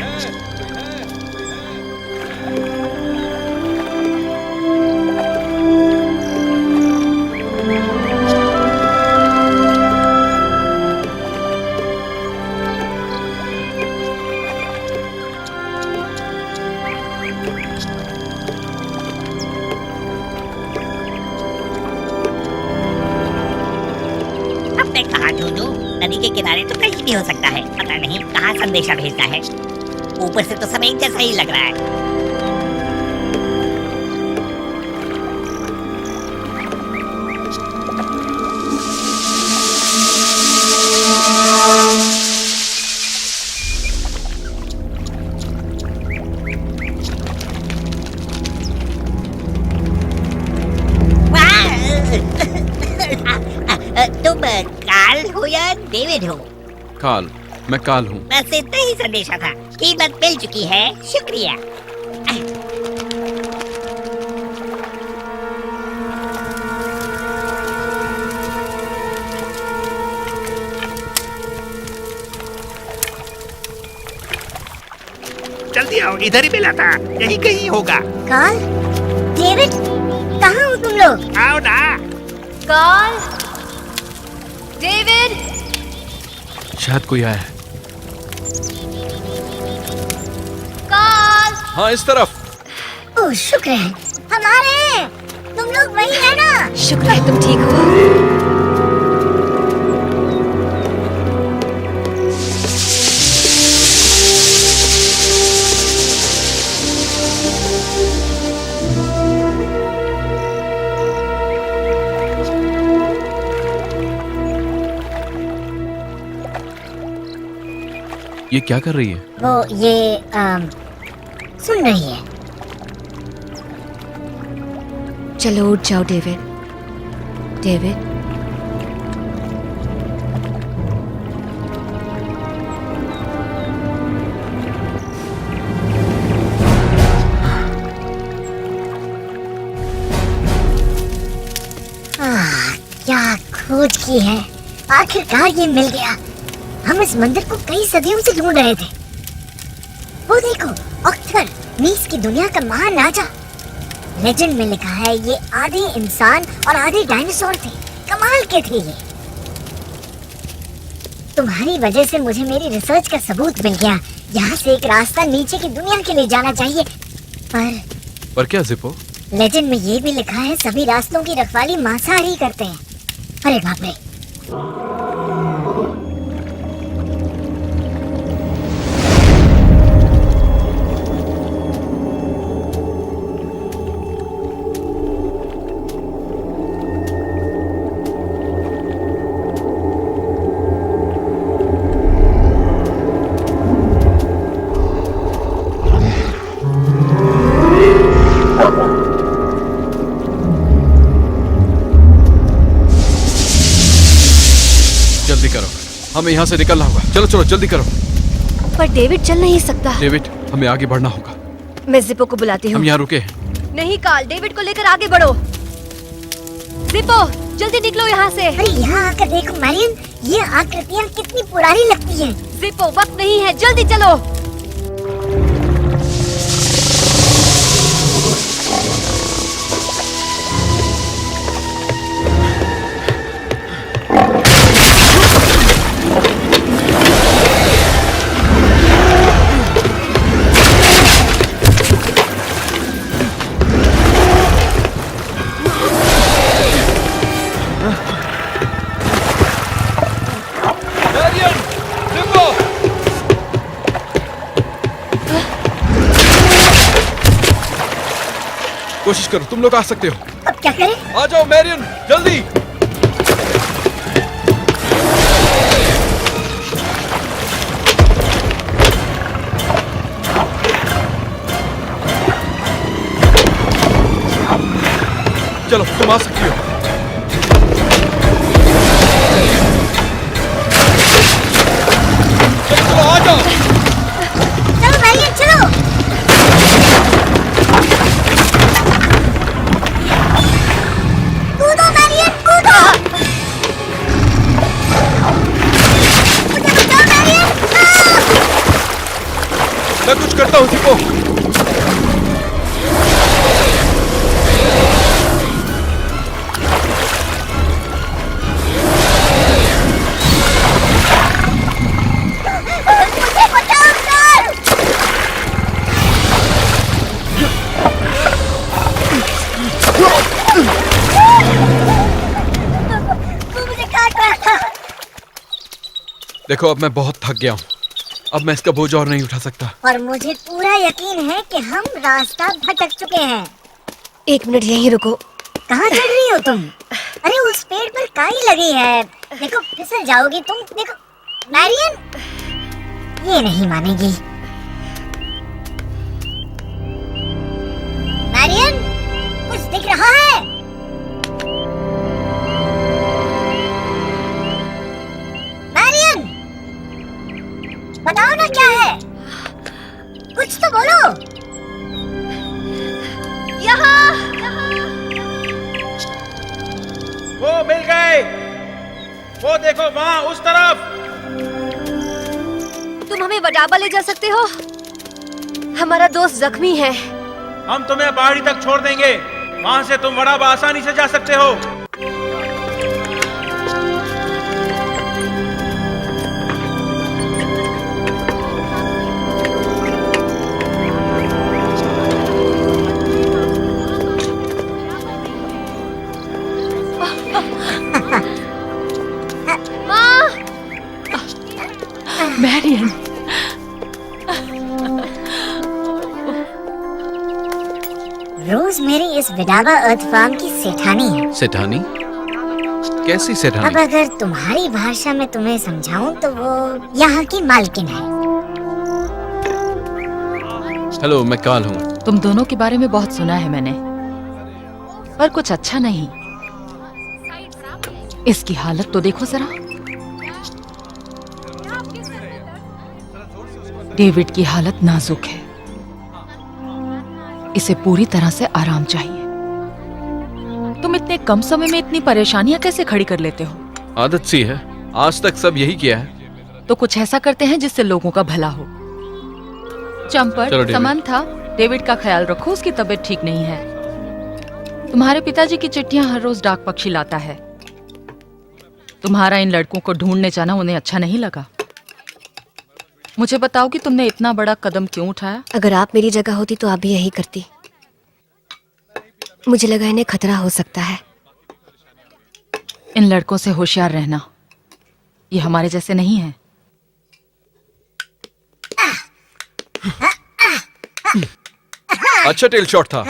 अब मैं कहाँ ढूंढूं? नदी के किनारे तो कहीं भी हो सकता है, पता नहीं कहाँ संदेशा भेजना है। ऊपर से तो सब एक जैसा ही लग रहा है। तुम काल हो या डेविड हो? काल, मैं काल हूँ। बस इतना ही संदेशा था। कीमत मिल चुकी है, शुक्रिया। जल्दी आओ, इधर ही मिला था, यही कहीं होगा। काल, डेविड, कहाँ हो तुम लोग? आओ ना। काल, डेविड। शायद कोई आया है। काल। हाँ, इस तरफ। ओह शुक्र है, हमारे तुम लोग वही है ना? शुक्र है तुम ठीक हो। ये क्या कर रही है? वो ये सुन रही है। चलो उठ जाओ डेविड। डेविड। क्या खोज की है, आखिरकार ये मिल गया। हम इस मंदिर को कई सदियों से ढूंढ रहे थे। वो देखो, ऑक्टर, नीस की दुनिया का महान राजा। लेजेंड में लिखा है ये आधे इंसान और आधे डायनासोर थे। कमाल के थे ये। तुम्हारी वजह से मुझे मेरी रिसर्च का सबूत मिल गया। यहाँ से एक रास्ता नीचे की दुनिया के लिए जाना चाहिए। पर क्या जिपो? लेजेंड में ये भी लिखा है सभी रास्तों की रखवाली मांसाहारी करते हैं। अरे बाप रे। जल्दी करो, हमें यहाँ से निकलना होगा। चलो चलो जल्दी करो। पर डेविड चल नहीं सकता। डेविड, हमें आगे बढ़ना होगा। मैं जिपो को बुलाती हूँ। हम यहाँ रुके हैं। नहीं काल, डेविड को लेकर आगे बढ़ो। जिपो, जल्दी निकलो यहाँ से। अरे यहाँ आकर देखो मैरियन, ये आकृतियाँ कितनी पुरानी लगती हैं। जिप्पो, वक्त नहीं है, जल्दी चलो। कोशिश करो, तुम लोग आ सकते हो। अब क्या करें? आ जाओ मैरियन, जल्दी। चलो, तुम आ सकती हो। चलो, आ जाओ। चलो मैरियन, चलो। कूदो मैरियन, कूदो। मुझे बचाओ मैरियन। मैं कुछ करता हूँ जिप्पो। मुझे बचाओ सर। तू मुझे काट रहा था। देखो, अब मैं बहुत थक गया हूँ। अब मैं इसका बोझ और नहीं उठा सकता। और मुझे पूरा यकीन है कि हम रास्ता भटक चुके हैं। 1 मिनट यहीं रुको। कहाँ चढ़ रही हो तुम? अरे उस पेड़ पर काई लगी है, देखो फिसल जाओगी तुम। देखो मैरियन, ये नहीं मानेगी। मैरियन, कुछ दिख रहा है? मैरियन, बताओ ना क्या है, कुछ तो बोलो। यहाँ। वो मिल गए। वो देखो वहाँ उस तरफ। तुम हमें वडाबा ले जा सकते हो? हमारा दोस्त जख्मी है। हम तुम्हें पहाड़ी तक छोड़ देंगे, वहाँ से तुम वड़ाबा आसानी से जा सकते हो। मैरियन, रोज मेरी इस विडावा अर्थ फार्म की सेठानी है। सेठानी? कैसी अब सेठानी? अगर तुम्हारी भाषा में तुम्हें समझाऊं तो वो यहाँ की मालकिन है। हेलो, मैं काल हूँ। तुम दोनों के बारे में बहुत सुना है मैंने, पर कुछ अच्छा नहीं। इसकी हालत तो देखो जरा। डेविड की हालत नाजुक है, इसे पूरी तरह से आराम चाहिए। तुम इतने कम समय में इतनी परेशानियां कैसे खड़ी कर लेते हो? आदत सी है, आज तक सब यही किया है। तो कुछ ऐसा करते हैं जिससे लोगों का भला हो। चलो, चंपट, डेविड। समांथा, डेविड का ख्याल रखो, उसकी तबीयत ठीक नहीं है। तुम्हारे पिताजी की चिट्ठियां हर रोज डाक पक्षी लाता है। तुम्हारा इन लड़कों को ढूंढने जाना उन्हें अच्छा नहीं लगा। मुझे बताओ कि तुमने इतना बड़ा कदम क्यों उठाया? अगर आप मेरी जगह होती तो आप भी यही करती। मुझे लगा इन्हें खतरा हो सकता है। इन लड़कों से होशियार रहना, ये हमारे जैसे नहीं है। अच्छा टेल शॉट था।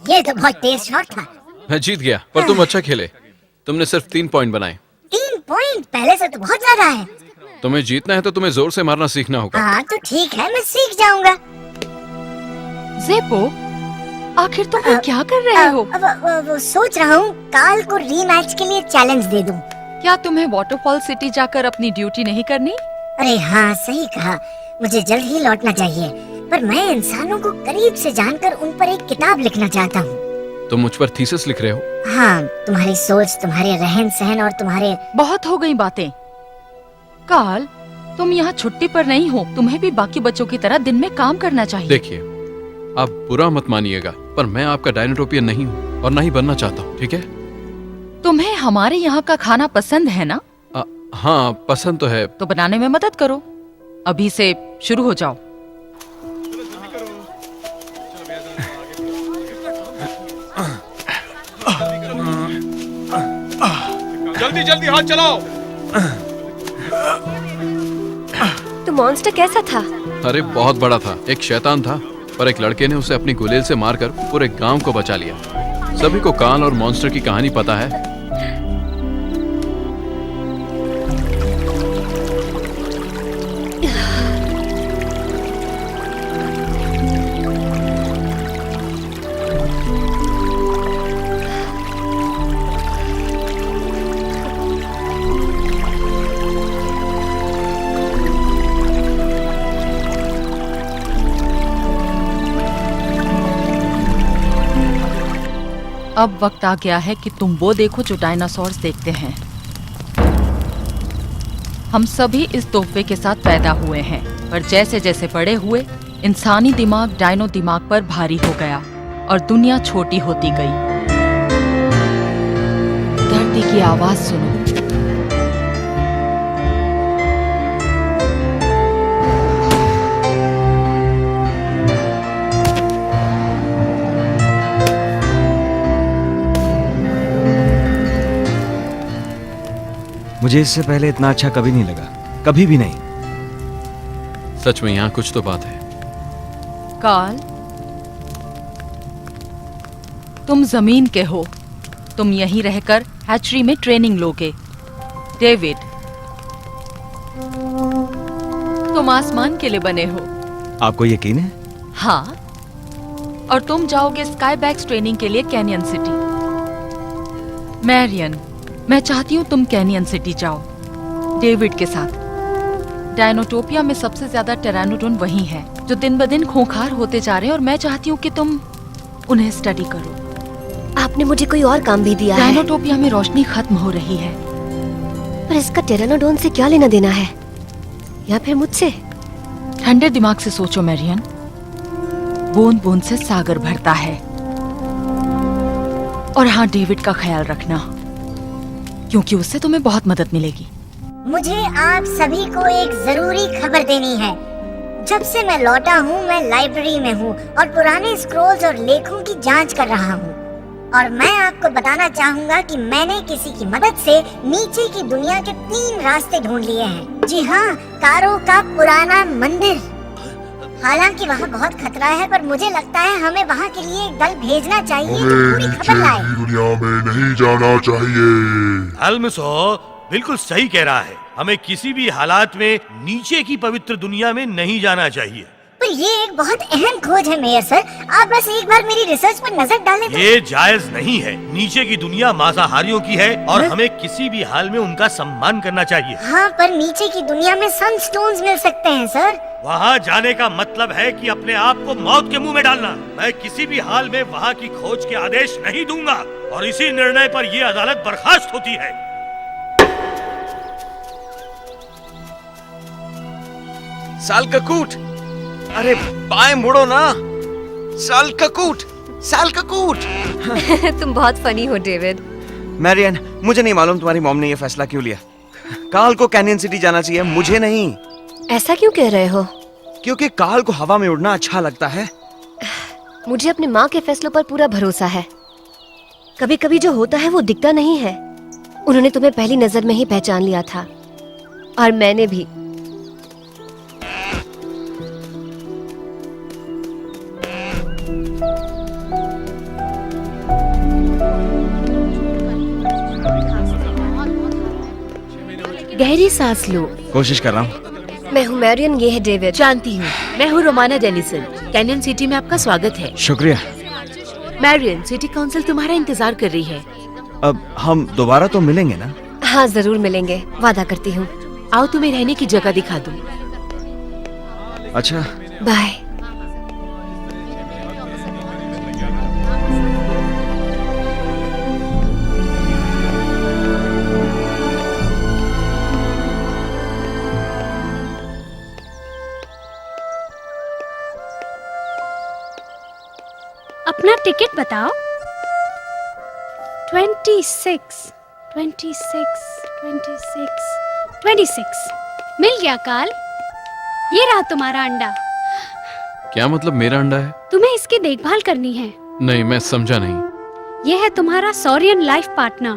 ये तो बहुत तेज शॉट था। मैं जीत गया, पर तुम अच्छा खेले। तुमने सिर्फ 3 पॉइंट बनाए। 3 पॉइंट पहले से तो बहुत ज्यादा है। तुम्हें जीतना है तो तुम्हें जोर से मारना सीखना होगा। हाँ तो ठीक है, मैं सीख जाऊंगा। ज़ेपो, आखिर तुम क्या कर रहे हो? अब सोच रहा हूँ काल को रीमैच के लिए चैलेंज दे दूं। क्या तुम्हें वाटरफॉल सिटी जाकर अपनी ड्यूटी नहीं करनी? अरे हाँ, सही कहा। मुझे जल्द ही लौटना चाहिए, पर मैं इंसानों को करीब से जानकर उन पर एक किताब लिखना चाहता हूँ। तुम मुझ पर थीसिस लिख रहे हो? हाँ, तुम्हारी सोच, तुम्हारे रहन सहन और तुम्हारे... बहुत हो गई बातें। काल, तुम यहाँ छुट्टी पर नहीं हो, तुम्हें भी बाकी बच्चों की तरह दिन में काम करना चाहिए। देखिए, आप बुरा मत मानिएगा, पर मैं आपका डायनोटोपियन नहीं हूँ और ना ही बनना चाहता हूँ, ठीक है? तुम्हें हमारे यहाँ का खाना पसंद है ना? हाँ, पसंद तो है। तो बनाने में मदद करो। अभी से शुरू हो जाओ। जल्दी जल्दी हाथ चलाओ। तो मॉन्स्टर कैसा था? अरे बहुत बड़ा था, एक शैतान था, पर एक लड़के ने उसे अपनी गुलेल से मारकर पूरे गांव को बचा लिया। सभी को काल और मॉन्स्टर की कहानी पता है। अब वक्त आ गया है कि तुम वो देखो जो डायनासोर्स देखते हैं। हम सभी इस तोहफे के साथ पैदा हुए हैं, पर जैसे जैसे बड़े हुए, इंसानी दिमाग डायनो दिमाग पर भारी हो गया और दुनिया छोटी होती गई। धरती की आवाज सुनो। मुझे इससे पहले इतना अच्छा कभी नहीं लगा, कभी भी नहीं। सच में यहाँ कुछ तो बात है। काल, तुम जमीन के हो, तुम यहीं रहकर हैचरी में ट्रेनिंग लोगे। डेविड, तुम आसमान के लिए बने हो। आपको यकीन है? हाँ, और तुम जाओगे स्काईबैक्स ट्रेनिंग के लिए कैनियन सिटी। मैरियन, मैं चाहती हूँ तुम कैनियन सिटी जाओ डेविड के साथ। डायनोटोपिया में सबसे ज्यादा टेरानोडोन वही है जो दिन ब दिन खूंखार होते जा रहे हैं, और मैं चाहती हूँ कि तुम उन्हें स्टडी करो। आपने मुझे कोई और काम भी दिया है। डायनोटोपिया में रोशनी खत्म हो रही है। पर इसका टेरानोडोन से क्या लेना देना है, या फिर मुझसे? ठंडे दिमाग से सोचो मैरियन। बूंद बूंद से सागर भरता है। और हाँ, डेविड का ख्याल रखना, क्योंकि उससे तुम्हें बहुत मदद मिलेगी। मुझे आप सभी को एक जरूरी खबर देनी है। जब से मैं लौटा हूँ, मैं लाइब्रेरी में हूँ और पुराने स्क्रोल्स और लेखों की जांच कर रहा हूँ। और मैं आपको बताना चाहूँगा कि मैंने किसी की मदद से नीचे की दुनिया के 3 रास्ते ढूंढ लिए हैं। जी हाँ, कारो का पुराना मंदिर। हालांकि वहाँ बहुत खतरा है, पर मुझे लगता है हमें वहाँ के लिए एक दल भेजना चाहिए जो पूरी खबर लाए। दुनिया में नहीं जाना चाहिए। अल्मसो बिल्कुल सही कह रहा है। हमें किसी भी हालात में नीचे की पवित्र दुनिया में नहीं जाना चाहिए। पर ये एक बहुत अहम खोज है मेयर सर, आप बस एक बार मेरी रिसर्च पर नजर डालें तो... ये जायज नहीं है। नीचे की दुनिया मांसाहारियों की है और हमें किसी भी हाल में उनका सम्मान करना चाहिए। हाँ, पर नीचे की दुनिया में सनस्टोन्स मिल सकते हैं सर। वहाँ जाने का मतलब है कि अपने आप को मौत के मुंह में डालना। मैं किसी भी हाल में वहाँ की खोज के आदेश नहीं दूंगा और इसी निर्णय पर ये अदालत बर्खास्त होती है। साल ककूट, अरे बाएं मुड़ो ना। साल ककूट, साल ककूट। तुम बहुत फनी हो डेविड। मैरियन, मुझे नहीं मालूम तुम्हारी मॉम ने ये फैसला क्यों लिया। काल को कैनियन सिटी जाना चाहिए, मुझे नहीं। ऐसा क्यों कह रहे हो? क्योंकि काल को हवा में उड़ना अच्छा लगता है। मुझे अपनी माँ के फैसलों पर पूरा भरोसा है। कभी कभी जो होता है वो दिखता नहीं है। उन्होंने तुम्हें पहली नजर में ही पहचान लिया था, और मैंने भी। गहरी सांस लो। कोशिश कर रहा हूँ। मैं हूँ मैरियन, ये है डेविड। जानती हूँ, मैं हूँ रोमाना डेनिसन। कैनियन सिटी में आपका स्वागत है। शुक्रिया। मैरियन, सिटी काउंसिल तुम्हारा इंतजार कर रही है। अब हम दोबारा तो मिलेंगे ना? हाँ, जरूर मिलेंगे, वादा करती हूँ। आओ तुम्हें रहने की जगह दिखा दूँ। अच्छा, बाय। टिकट बताओ। 26 मिल गया काल। ये रहा तुम्हारा अंडा। क्या मतलब मेरा अंडा है? तुम्हें इसकी देखभाल करनी है। नहीं, मैं समझा नहीं। ये है तुम्हारा सॉरियन लाइफ पार्टनर।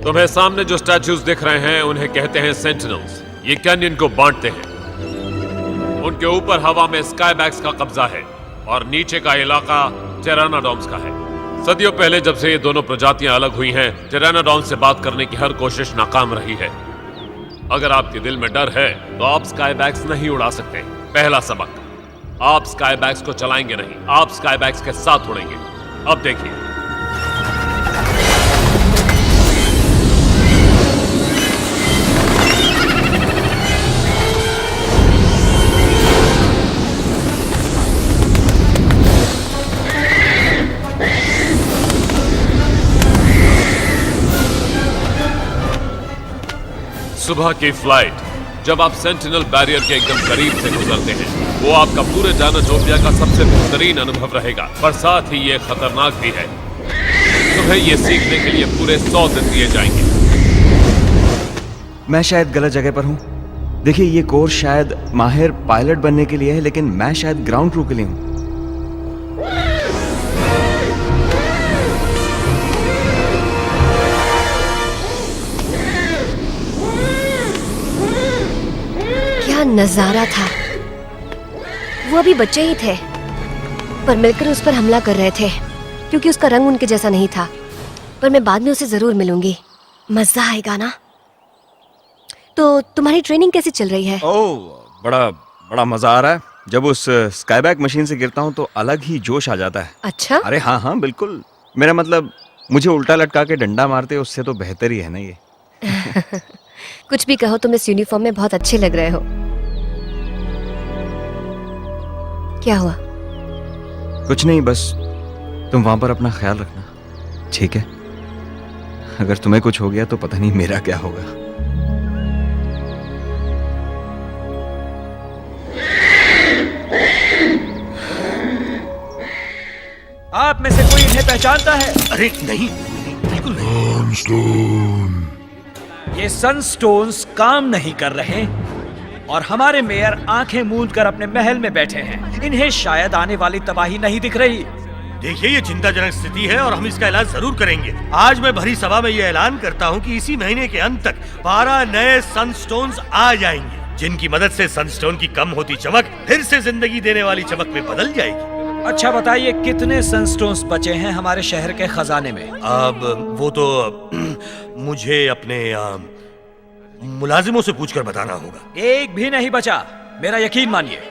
तुम्हें सामने जो स्टैच्यूज दिख रहे हैं उन्हें कहते हैं सेंटिनल्स। ये कैनियन को बांटते हैं। उनके ऊपर हवा में स्काईबैक्स का कब्जा है और नीचे का इलाका टेरानाडॉन्स का है। सदियों पहले जब से ये दोनों प्रजातियां अलग हुई हैं, टेरानाडॉन्स से बात करने की हर कोशिश नाकाम रही है। अगर आपके दिल में डर है तो आप स्काईबैक्स नहीं उड़ा सकते। पहला सबक, आप स्काईबैक्स को चलाएंगे नहीं, आप स्काईबैक्स के साथ उड़ेंगे। अब देखिए, सुबह की फ्लाइट जब आप सेंटिनल बैरियर के एकदम करीब से गुजरते हैं, वो आपका पूरे डायनाटोपिया का सबसे बेहतरीन अनुभव रहेगा, पर साथ ही ये खतरनाक भी है। तुम्हें ये सीखने के लिए पूरे 100 दिन दिए जाएंगे। मैं शायद गलत जगह पर हूँ। देखिए, ये कोर्स शायद माहिर पायलट बनने के लिए है, लेकिन मैं शायद ग्राउंड क्रू के लिए हूँ। क्या नजारा था। वो अभी बच्चे ही थे, पर मिलकर उस पर हमला कर रहे थे, क्योंकि उसका रंग उनके जैसा नहीं था। पर मैं बाद में उसे जरूर मिलूंगी। मजा आएगा ना। तो तुम्हारी ट्रेनिंग कैसी चल रही है? ओह, बड़ा मजा आ रहा है। जब उस स्काईबैक मशीन से गिरता हूँ तो अलग ही जोश आ जाता है। अच्छा? अरे हाँ, बिल्कुल। मेरा मतलब, मुझे उल्टा लटका के डंडा मारते उससे तो बेहतर ही है ना ये। कुछ भी कहो, तुम इस यूनिफॉर्म में बहुत अच्छे लग रहे हो। क्या हुआ? कुछ नहीं, बस तुम वहां पर अपना ख्याल रखना, ठीक है? अगर तुम्हें कुछ हो गया तो पता नहीं मेरा क्या होगा। आप में से कोई इन्हें पहचानता है? अरे नहीं, बिल्कुल नहीं। ये सनस्टोन्स काम नहीं कर रहे और हमारे मेयर आंखें मूंद कर अपने महल में बैठे हैं। इन्हें शायद आने वाली तबाही नहीं दिख रही। देखिए, ये चिंताजनक स्थिति है और हम इसका इलाज जरूर करेंगे। आज मैं भरी सभा में ये ऐलान करता हूँ कि इसी महीने के अंत तक 12 नए सनस्टोन्स आ जाएंगे, जिनकी मदद से सनस्टोन की कम होती चमक फिर से जिंदगी देने वाली चमक में बदल जाएगी। अच्छा बताइए, कितने सनस्टोन्स बचे हैं हमारे शहर के खजाने में? अब वो तो मुझे अपने मुलाजिमों से पूछकर बताना होगा। एक भी नहीं बचा, मेरा यकीन मानिए।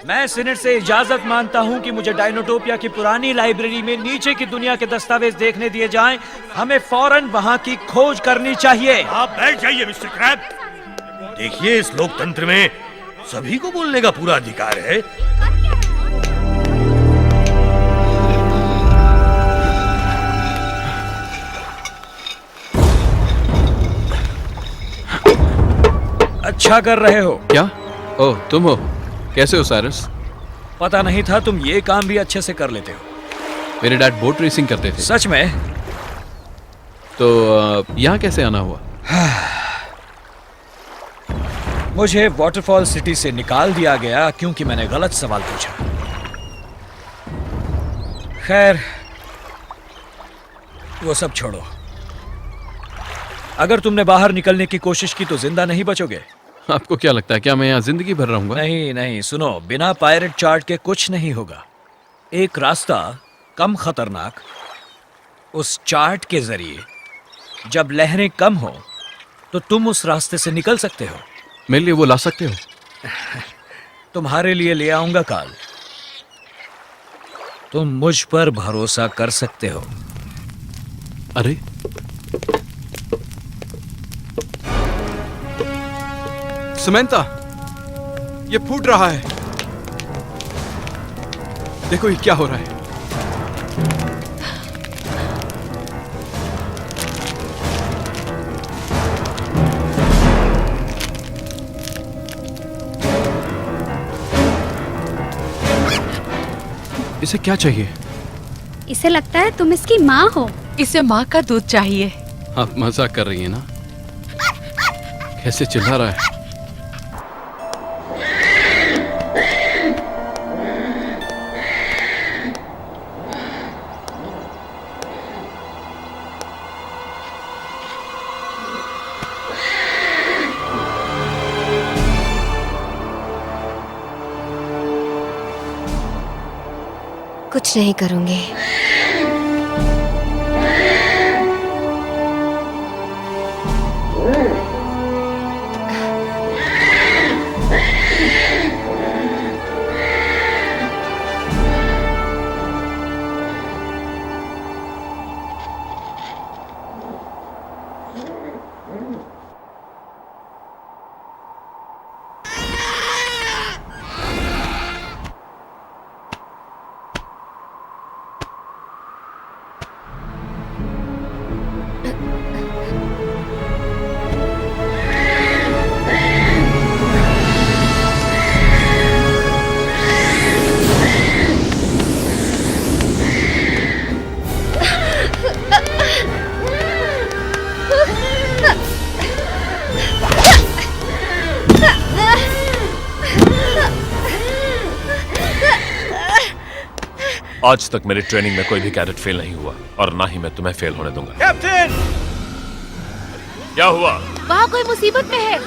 मैं सीनेट से इजाजत मांगता हूं कि मुझे डायनोटोपिया की पुरानी लाइब्रेरी में नीचे की दुनिया के दस्तावेज देखने दिए जाएं। हमें फौरन वहां की खोज करनी चाहिए। आप बैठ जाइए मिस्टर क्रैब। देखिए, इस लोकतंत्र में सभी को बोलने का पूरा अधिकार है। अच्छा कर रहे हो। क्या? ओह, तुम हो? कैसे हो साइरस? पता नहीं था तुम ये काम भी अच्छे से कर लेते हो। मेरे डैड बोट रेसिंग करते थे। सच में? तो यहाँ कैसे आना हुआ? मुझे वाटरफॉल सिटी से निकाल दिया गया क्योंकि मैंने गलत सवाल पूछा। खैर, वो सब छोड़ो। अगर तुमने बाहर निकलने की कोशिश की तो जिंदा नहीं बचोगे। आपको क्या लगता है, क्या मैं यहाँ जिंदगी भर रहूंगा? नहीं, सुनो, बिना पायरेट चार्ट के कुछ नहीं होगा। एक रास्ता कम खतरनाक, उस चार्ट के जरिए जब लहरें कम हो तो तुम उस रास्ते से निकल सकते हो। मेरे लिए वो ला सकते हो? तुम्हारे लिए ले आऊंगा काल। तुम मुझ पर भरोसा कर सकते हो। अरे, समंता, ये फूट रहा है। देखो ये क्या हो रहा है। इसे क्या चाहिए? इसे लगता है तुम इसकी माँ हो। इसे माँ का दूध चाहिए। आप मजाक कर रही हैं ना? कैसे चिल्ला रहा है? कुछ नहीं करूंगी। आज तक मेरी ट्रेनिंग में कोई भी कैडेट फेल नहीं हुआ और ना ही मैं तुम्हें फेल होने दूंगा। कैप्टन! क्या हुआ? वहाँ कोई मुसीबत में है।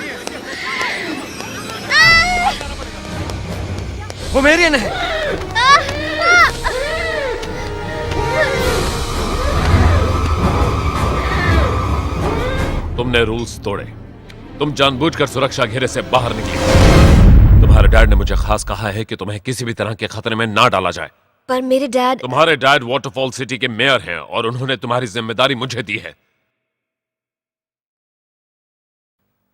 वो मेरियन है। तुमने रूल्स तोड़े। तुम जानबूझकर सुरक्षा घेरे से बाहर निकली। तुम्हारे डैड ने मुझे खास कहा है कि तुम्हें किसी भी तरह के खतरे में ना डाला जाए। पर मेरे डैड। तुम्हारे डैड वाटरफॉल सिटी के मेयर हैं और उन्होंने तुम्हारी जिम्मेदारी मुझे दी है।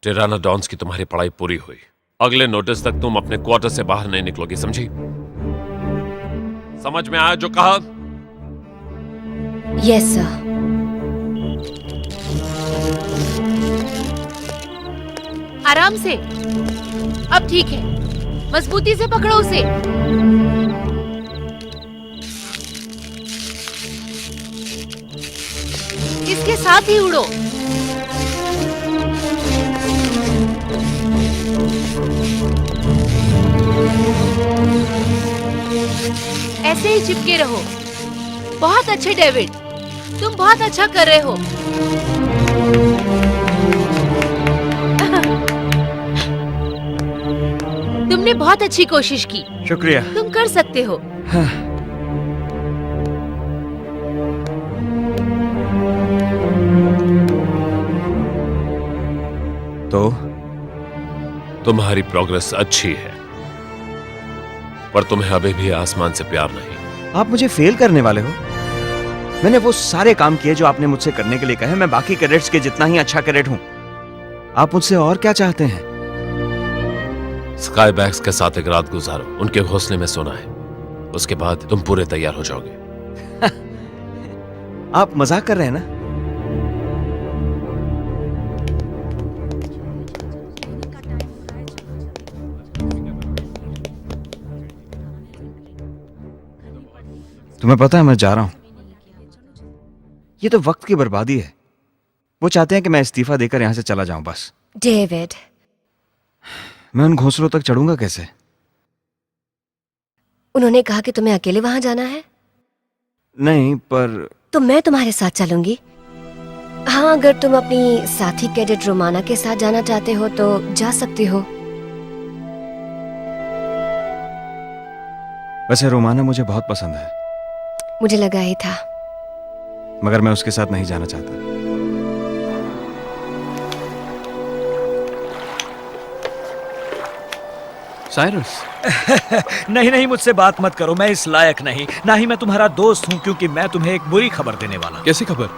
टिरानोडॉन्स की तुम्हारी पढ़ाई पूरी हुई। अगले नोटिस तक तुम अपने क्वार्टर से बाहर नहीं निकलोगी, समझी? समझ में आया जो कहा? Yes sir. आराम से। अब ठीक है। मजबूती से पकड़ो उसे। इसके साथ ही उड़ो। ऐसे ही चिपके रहो। बहुत अच्छे डेविड, तुम बहुत अच्छा कर रहे हो। तुमने बहुत अच्छी कोशिश की। शुक्रिया। तुम कर सकते हो। हाँ। तो तुम्हारी प्रोग्रेस अच्छी है, पर तुम्हें अभी भी आसमान से प्यार नहीं। आप मुझे फेल करने वाले हो? मैंने वो सारे काम किए जो आपने मुझसे करने के लिए कहे। मैं बाकी कैडेट्स के जितना ही अच्छा कैडेट हूं। आप मुझसे और क्या चाहते हैं? स्काई बैग्स के साथ एक रात गुजारो, उनके घोंसले में सोना है। उसके बाद तुम पूरे तैयार हो जाओगे। आप मजाक कर रहे हैं ना? तुम्हें पता है मैं जा रहा हूं। ये तो वक्त की बर्बादी है। वो चाहते हैं कि मैं इस्तीफा देकर यहां से चला जाऊं बस। डेविड, मैं उन घोंसलों तक चढ़ूंगा कैसे? उन्होंने कहा कि तुम्हें अकेले वहां जाना है। नहीं, पर तो मैं तुम्हारे साथ चलूंगी। हाँ, अगर तुम अपनी साथी कैडेट रोमाना के साथ जाना चाहते हो तो जा सकती हो। वैसे रोमाना मुझे बहुत पसंद है। मुझे लगा ही था। मगर मैं उसके साथ नहीं जाना चाहता। साइरस। नहीं नहीं, मुझसे बात मत करो। मैं इस लायक नहीं, ना ही मैं तुम्हारा दोस्त हूँ, क्योंकि मैं तुम्हें एक बुरी खबर देने वाला हूँ। कैसी खबर?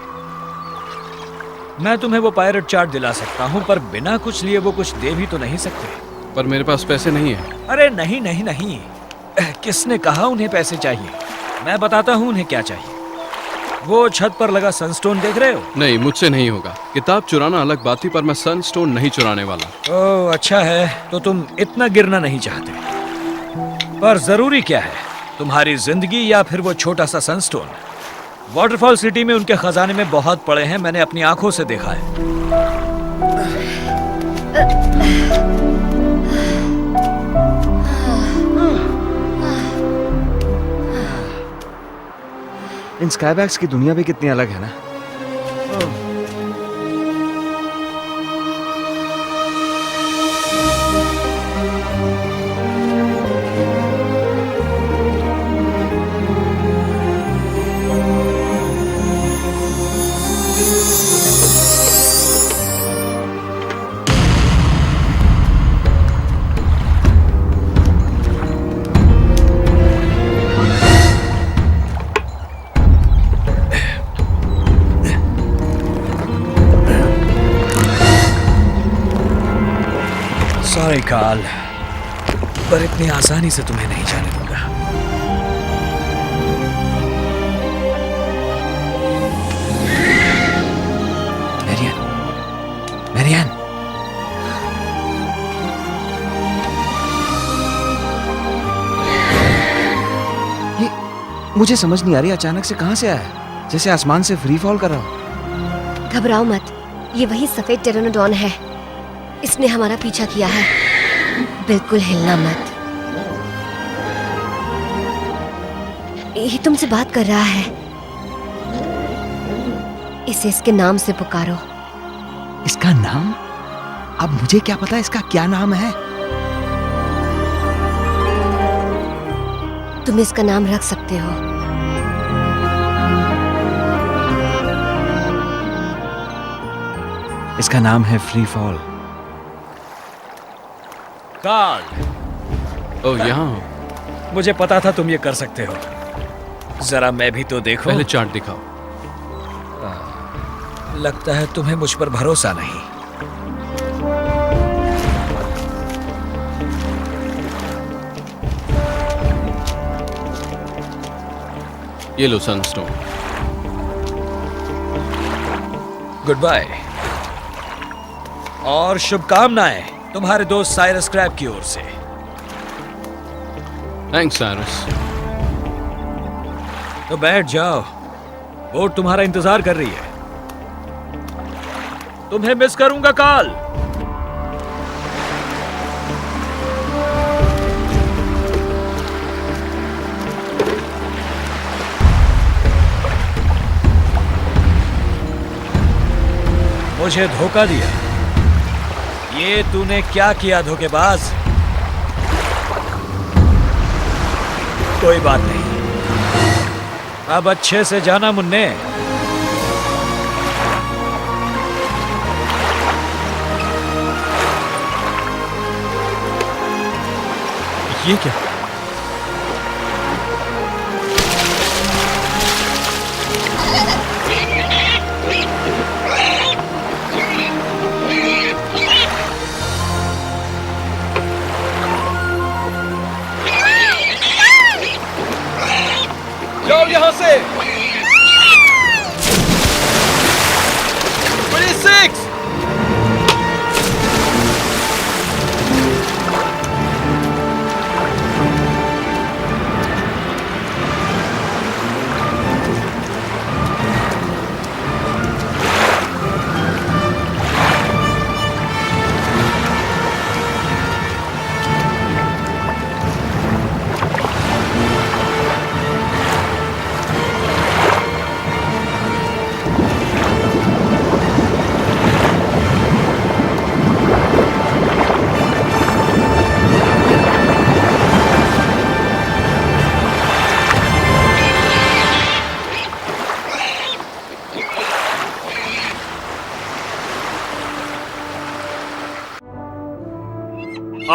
मैं तुम्हें वो पायरेट चार्ट दिला सकता हूँ, पर बिना कुछ लिए वो कुछ दे भी तो नहीं सकते। पर मेरे पास पैसे नहीं है। अरे नहीं नहीं नहीं, किसने कहा उन्हें पैसे चाहिए? मैं बताता हूँ उन्हें क्या चाहिए। वो छत पर लगा सनस्टोन देख रहे हो? नहीं, मुझसे नहीं होगा। किताब चुराना अलग बात थी, पर मैं सनस्टोन नहीं चुराने वाला। ओह अच्छा है, तो तुम इतना गिरना नहीं चाहते। पर जरूरी क्या है? तुम्हारी जिंदगी या फिर वो छोटा सा सनस्टोन? वाटरफॉल सिटी में उनके खजाने में बहुत पड़े हैं, मैंने अपनी आंखों से देखा है। इन स्काईबैग्स की दुनिया भी कितनी अलग है ना। सॉरी कार्ल, पर इतनी आसानी से तुम्हें नहीं जाने दूंगा। मैरियन, मैरियन, ये मुझे समझ नहीं आ रही, अचानक से कहां से आया, जैसे आसमान से फ्री फॉल कर रहा हूं। घबराओ मत, ये वही सफेद टेरानोडॉन है। इसने हमारा पीछा किया है। बिल्कुल हिलना मत। ये तुमसे बात कर रहा है। इसे इसके नाम से पुकारो। इसका नाम? अब मुझे क्या पता इसका क्या नाम है? तुम इसका नाम रख सकते हो। इसका नाम है फ्री फॉल। कार्ल, ओह यहाँ। मुझे पता था तुम ये कर सकते हो। जरा मैं भी तो देखो। पहले चार्ट दिखाओ। लगता है तुम्हें मुझ पर भरोसा नहीं। ये लो सनस्टोन। गुड बाय और शुभकामनाएं तुम्हारे दोस्त साइरस क्रैब की ओर से। Thanks Cyrus. तो बैठ जाओ, बोट तुम्हारा इंतजार कर रही है। तुम्हें मिस करूंगा कार्ल। मुझे धोखा दिया। ये तूने क्या किया धोखेबाज? कोई बात नहीं, अब अच्छे से जाना मुन्ने। ये क्या? जाओ यहां से। 26।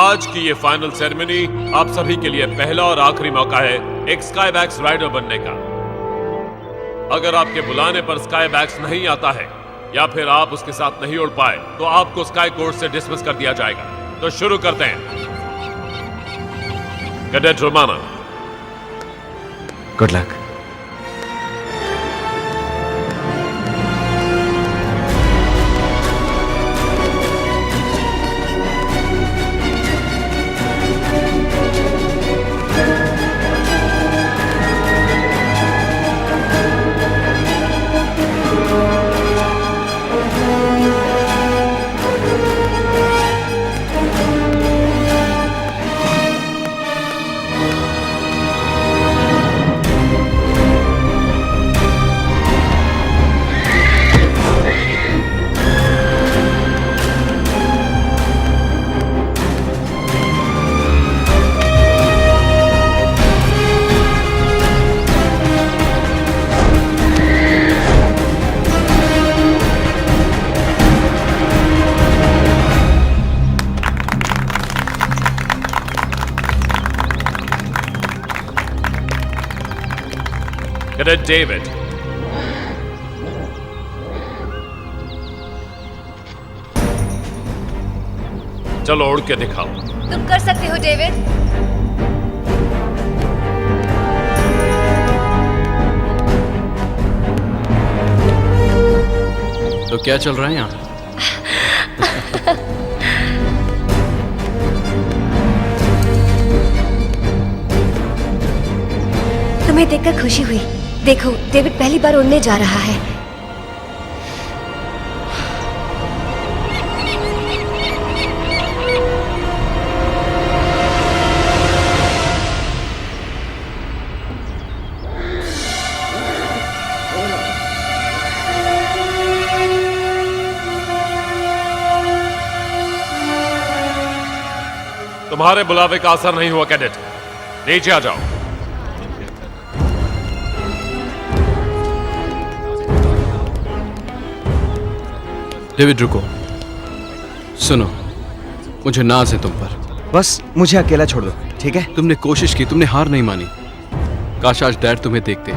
आज की ये फाइनल सेरेमनी आप सभी के लिए पहला और आखिरी मौका है एक स्काईबैग्स राइडर बनने का। अगर आपके बुलाने पर स्काईबैग्स नहीं आता है या फिर आप उसके साथ नहीं उड़ पाए तो आपको स्काई कोर्स से डिसमिस कर दिया जाएगा। तो शुरू करते हैं। Cadet Romana, good luck. Cadet David, चलो उड़ के दिखाओ। तुम कर सकते हो डेविड। तो क्या चल रहा है यहाँ? तुम्हें देखकर खुशी हुई। देखो, डेविड पहली बार उड़ने जा रहा है। तुम्हारे बुलावे का असर नहीं हुआ कैडेट, नीचे आ जाओ। डेविड रुको, सुनो, मुझे नाज है तुम पर। बस मुझे अकेला छोड़ दो, ठीक है? तुमने कोशिश की, तुमने हार नहीं मानी। काश आज डैड तुम्हें देखते।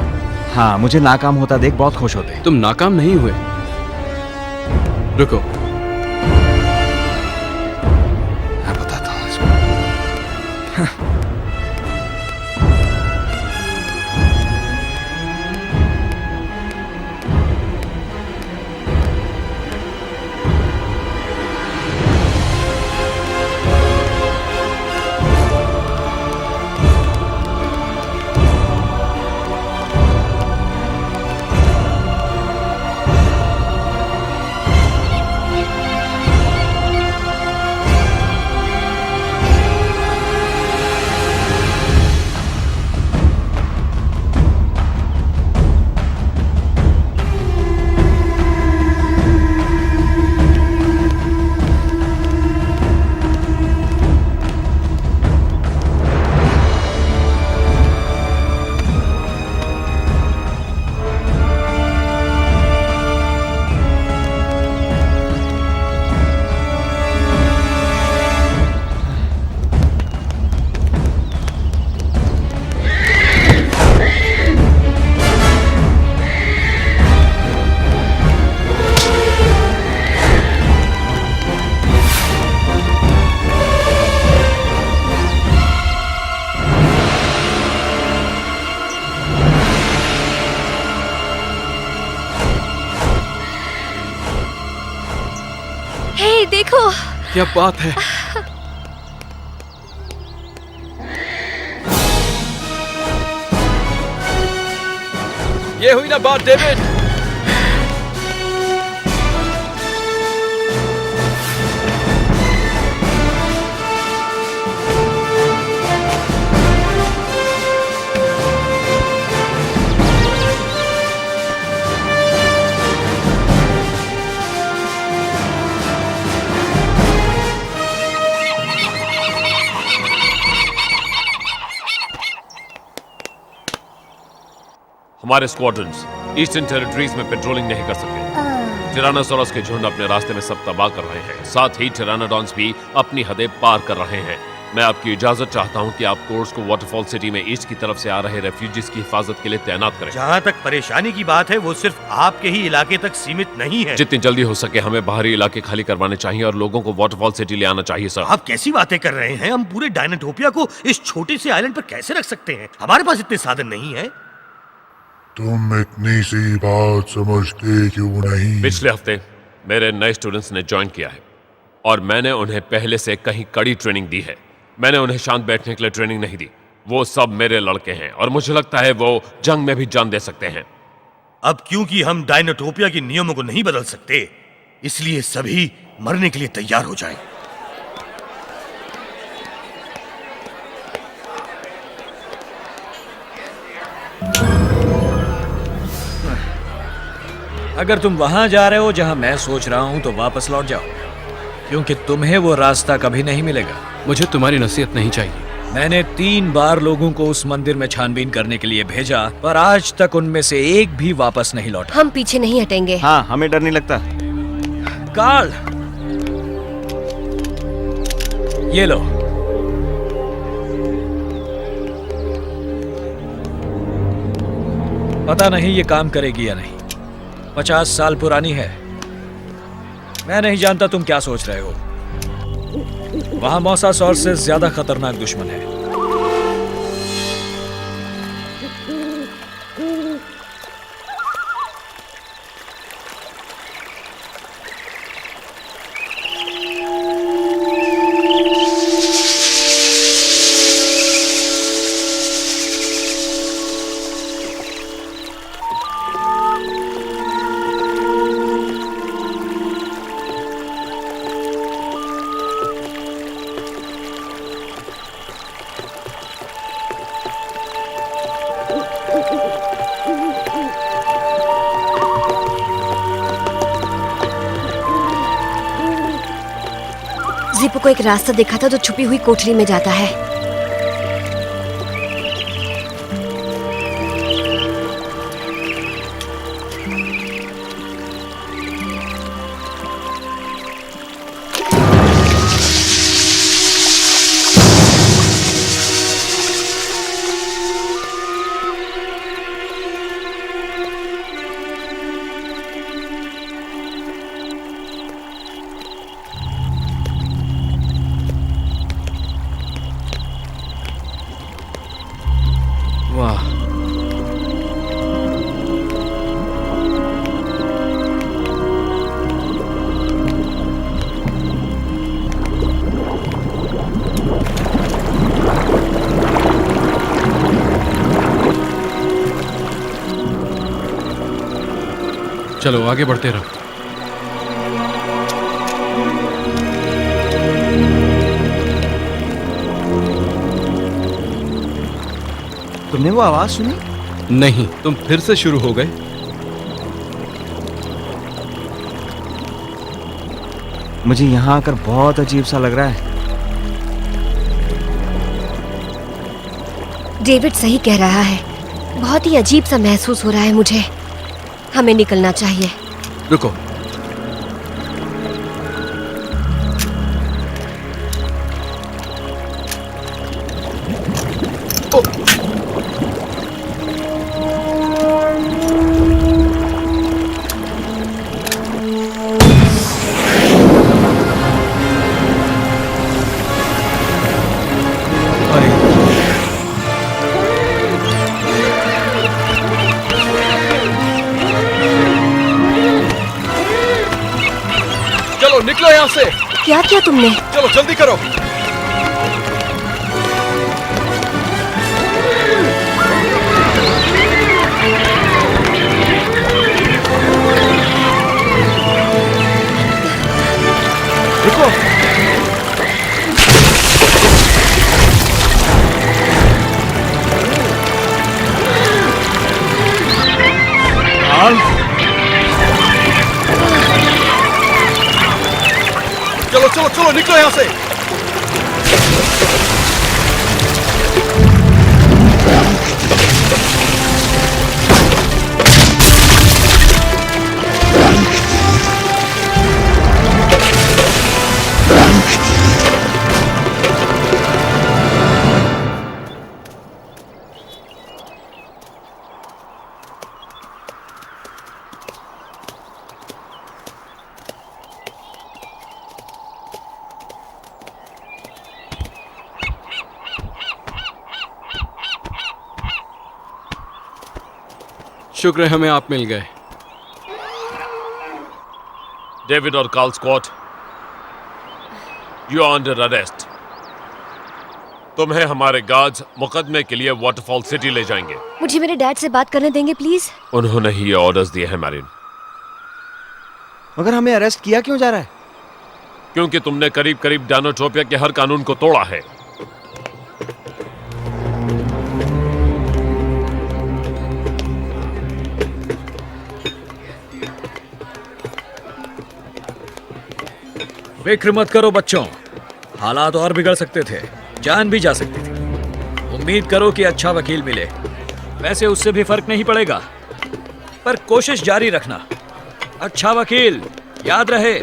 हाँ, मुझे नाकाम होता देख बहुत खुश होते। तुम नाकाम नहीं हुए। रुको, मैं बताता हूँ इसको। हे, देखो, क्या बात है। ये हुई ना बात डेविड। हमारे स्क्वाड्रन्स ईस्टर्न टेरिटरीज में पेट्रोलिंग नहीं कर सकते। टिरानोसोरस के झुंड अपने रास्ते में सब तबाह कर रहे हैं, साथ ही टिरानोडॉन्स भी अपनी हदें पार कर रहे हैं। मैं आपकी इजाजत चाहता हूं कि आप कोर्स को वाटरफॉल सिटी में ईस्ट की तरफ से आ रहे रेफ्यूजीज की हिफाजत के लिए तैनात करें। जहाँ तक परेशानी की बात है वो सिर्फ आपके ही इलाके तक सीमित नहीं है। जितनी जल्दी हो सके हमें बाहरी इलाके खाली करवाने चाहिए और लोगों को वाटरफॉल सिटी ले आना चाहिए सर। आप कैसी बातें कर रहे हैं? हम पूरे डायनाटोपिया को इस छोटे से आइलैंड पर कैसे रख सकते हैं? हमारे पास इतने साधन नहीं है। तुम इतनी सी बात समझते क्यों नहीं? पिछले हफ्ते मेरे नए स्टूडेंट्स ने ज्वाइन किया है और मैंने उन्हें पहले से कहीं कड़ी ट्रेनिंग दी है। मैंने उन्हें शांत बैठने के लिए ट्रेनिंग नहीं दी। वो सब मेरे लड़के हैं और मुझे लगता है वो जंग में भी जान दे सकते हैं। अब क्योंकि हम डायनाटोपिया के नियमों को नहीं बदल सकते, इसलिए सभी मरने के लिए तैयार हो जाएं। अगर तुम वहां जा रहे हो जहां मैं सोच रहा हूं तो वापस लौट जाओ, क्योंकि तुम्हें वो रास्ता कभी नहीं मिलेगा। मुझे तुम्हारी नसीहत नहीं चाहिए। मैंने 3 बार लोगों को उस मंदिर में छानबीन करने के लिए भेजा, पर आज तक उनमें से एक भी वापस नहीं लौटा। हम पीछे नहीं हटेंगे। हाँ, हमें डर नहीं लगता। कार्ल, ये लो। पता नहीं ये काम करेगी या नहीं। 50 साल पुरानी है। मैं नहीं जानता तुम क्या सोच रहे हो। वहां मौसासौर से ज्यादा खतरनाक दुश्मन है। जिपो को एक रास्ता देखा था जो छुपी हुई कोठरी में जाता है। वाह, चलो आगे बढ़ते रहो। तुमने वो आवाज सुनी? नहीं, तुम फिर से शुरू हो गए। मुझे यहाँ आकर बहुत अजीब सा लग रहा है। डेविड सही कह रहा है। बहुत ही अजीब सा महसूस हो रहा है मुझे। हमें निकलना चाहिए। रुको, चलो निकलो यहाँ से। क्या किया तुमने? चलो जल्दी करो। रुको, चलो चलो चलो निकलो यहाँ से। शुक्र है हमें आप मिल गए। डेविड और Carl Scott, you are under arrest. तुम्हें हमारे गार्ड्स मुकदमे के लिए वाटरफॉल सिटी ले जाएंगे। मुझे मेरे डैड से बात करने देंगे प्लीज? उन्होंने ही ये ऑर्डर्स दिए हैं मैरिन। मगर हमें अरेस्ट किया क्यों जा रहा है? क्योंकि तुमने करीब करीब डायनोटोपिया के हर कानून को तोड़ा है। फिक्र मत करो बच्चों, हालात और बिगड़ सकते थे, जान भी जा सकती थी। उम्मीद करो कि अच्छा वकील मिले। वैसे उससे भी फर्क नहीं पड़ेगा, पर कोशिश जारी रखना। अच्छा वकील, याद रहे।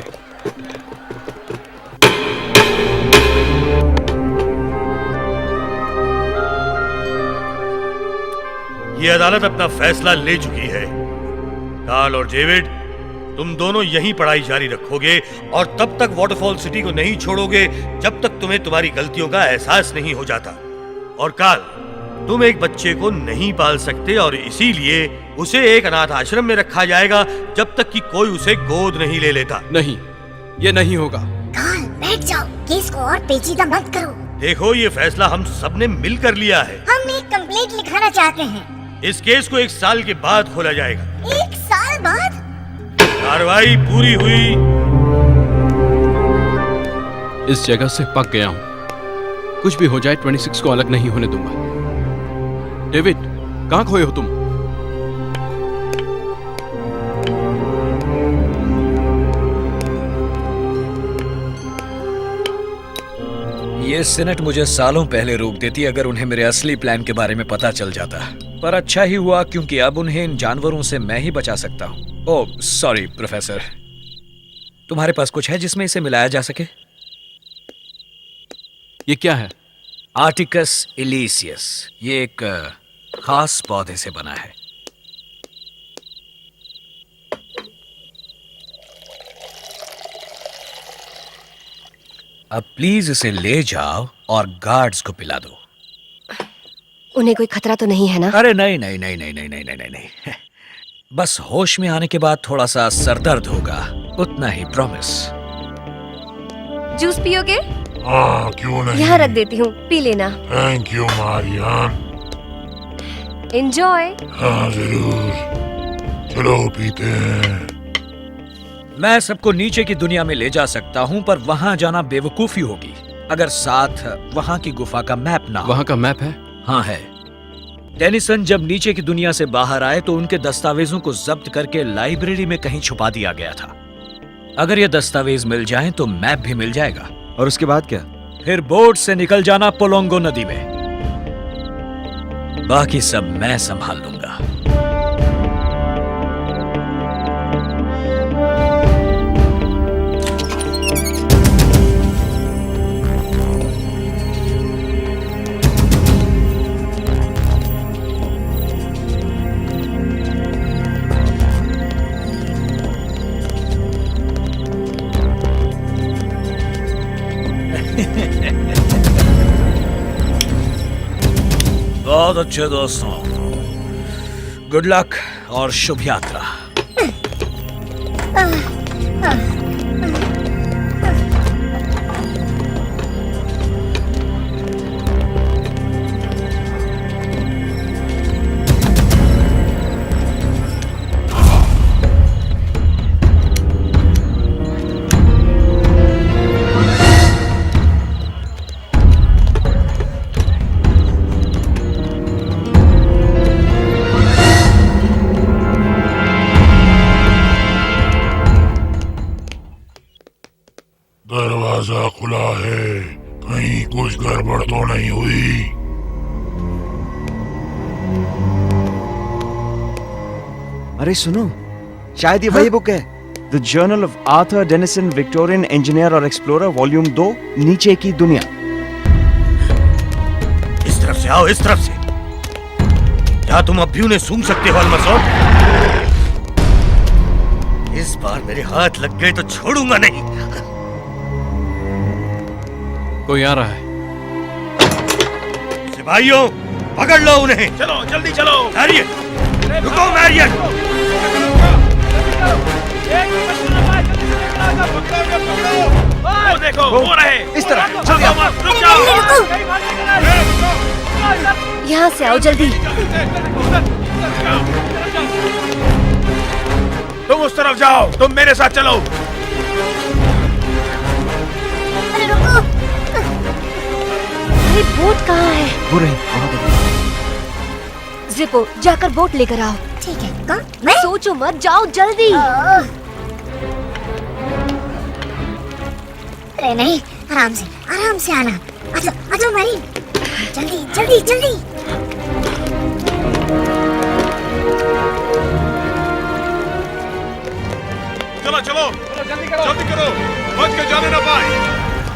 ये अदालत अपना फैसला ले चुकी है। कार्ल और डेविड, तुम दोनों यहीं पढ़ाई जारी रखोगे और तब तक वाटरफॉल सिटी को नहीं छोड़ोगे जब तक तुम्हें तुम्हारी गलतियों का एहसास नहीं हो जाता। और कार्ल, तुम एक बच्चे को नहीं पाल सकते और इसीलिए उसे एक अनाथ आश्रम में रखा जाएगा जब तक कि कोई उसे गोद नहीं ले लेता। नहीं, ये नहीं होगा। कार्ल, बैठ जाओ, केस को और पेचीदा मत करो। देखो, ये फैसला हम सबने मिलकर लिया है। हम एक कंप्लेंट लिखाना चाहते हैं। इस केस को 1 साल के बाद खोला जाएगा। 1 साल बाद? कार्रवाई पूरी हुई। इस जगह से पक गया हूं। कुछ भी हो जाए 26 को अलग नहीं होने दूंगा। डेविड, कहां खोए हो तुम? ये सीनेट मुझे सालों पहले रोक देती अगर उन्हें मेरे असली प्लान के बारे में पता चल जाता। पर अच्छा ही हुआ, क्योंकि अब उन्हें इन जानवरों से मैं ही बचा सकता हूँ। ओह सॉरी प्रोफेसर, तुम्हारे पास कुछ है जिसमें इसे मिलाया जा सके? ये क्या है? आर्टिकस इलीसियस। ये एक खास पौधे से बना है। अब प्लीज इसे ले जाओ और गार्ड्स को पिला दो। उन्हें कोई खतरा तो नहीं है ना? अरे नहीं नहीं नहीं नहीं नहीं नहीं नहीं नहीं, बस होश में आने के बाद थोड़ा सा सरदर्द होगा, उतना ही, प्रॉमिस। जूस पियोगे? हाँ, क्यों नहीं। यहाँ रख देती हूँ, पी लेना। Thank you Marianne. एंजॉय। हाँ जरूर, चलो पीते हैं। मैं सबको नीचे की दुनिया में ले जा सकता हूँ, पर वहाँ जाना बेवकूफी होगी अगर साथ वहाँ की गुफा का मैप ना हो। वहाँ का मैप है? हाँ है। टेनिसन जब नीचे की दुनिया से बाहर आए तो उनके दस्तावेजों को जब्त करके लाइब्रेरी में कहीं छुपा दिया गया था। अगर ये दस्तावेज मिल जाएं तो मैप भी मिल जाएगा। और उसके बाद क्या? फिर बोट से निकल जाना पोलोंगो नदी में। बाकी सब मैं संभाल लूंगा। बहुत अच्छे दोस्तों, गुड लक और शुभ यात्रा। दरवाजा खुला है, कहीं कुछ गड़बड़ तो नहीं हुई। अरे सुनो, शायद ये वही बुक है, the journal of Arthur Denison, Victorian engineer और एक्सप्लोरर, वॉल्यूम 2, नीचे की दुनिया। इस तरफ से आओ, इस तरफ से। क्या तुम अब भी उन्हें सूंघ सकते हो अलमसौद? इस बार मेरे हाथ लग गए तो छोड़ूंगा नहीं। कोई आ रहा है। सिपाहियों, पकड़ लो उन्हें। चलो जल्दी चलो। मैरियट, रुको मैरियट। वो देखो, वो रहे। इस तरह जल्दी आओ, रुक जाओ। यहाँ से आओ जल्दी। तुम उस तरफ जाओ, तुम मेरे साथ चलो। अरे रुको, अरे बोट कहाँ है? वो रही, वहाँ पर। जिपो, जाकर बोट लेकर आओ। ठीक है। कौन? मैं? सोचो मत, जाओ जल्दी। अरे नहीं, आराम से आना। आजो मरीन, जल्दी जल्दी जल्दी। चलो चलो, जल्दी करो, बच के जाने ना पाए।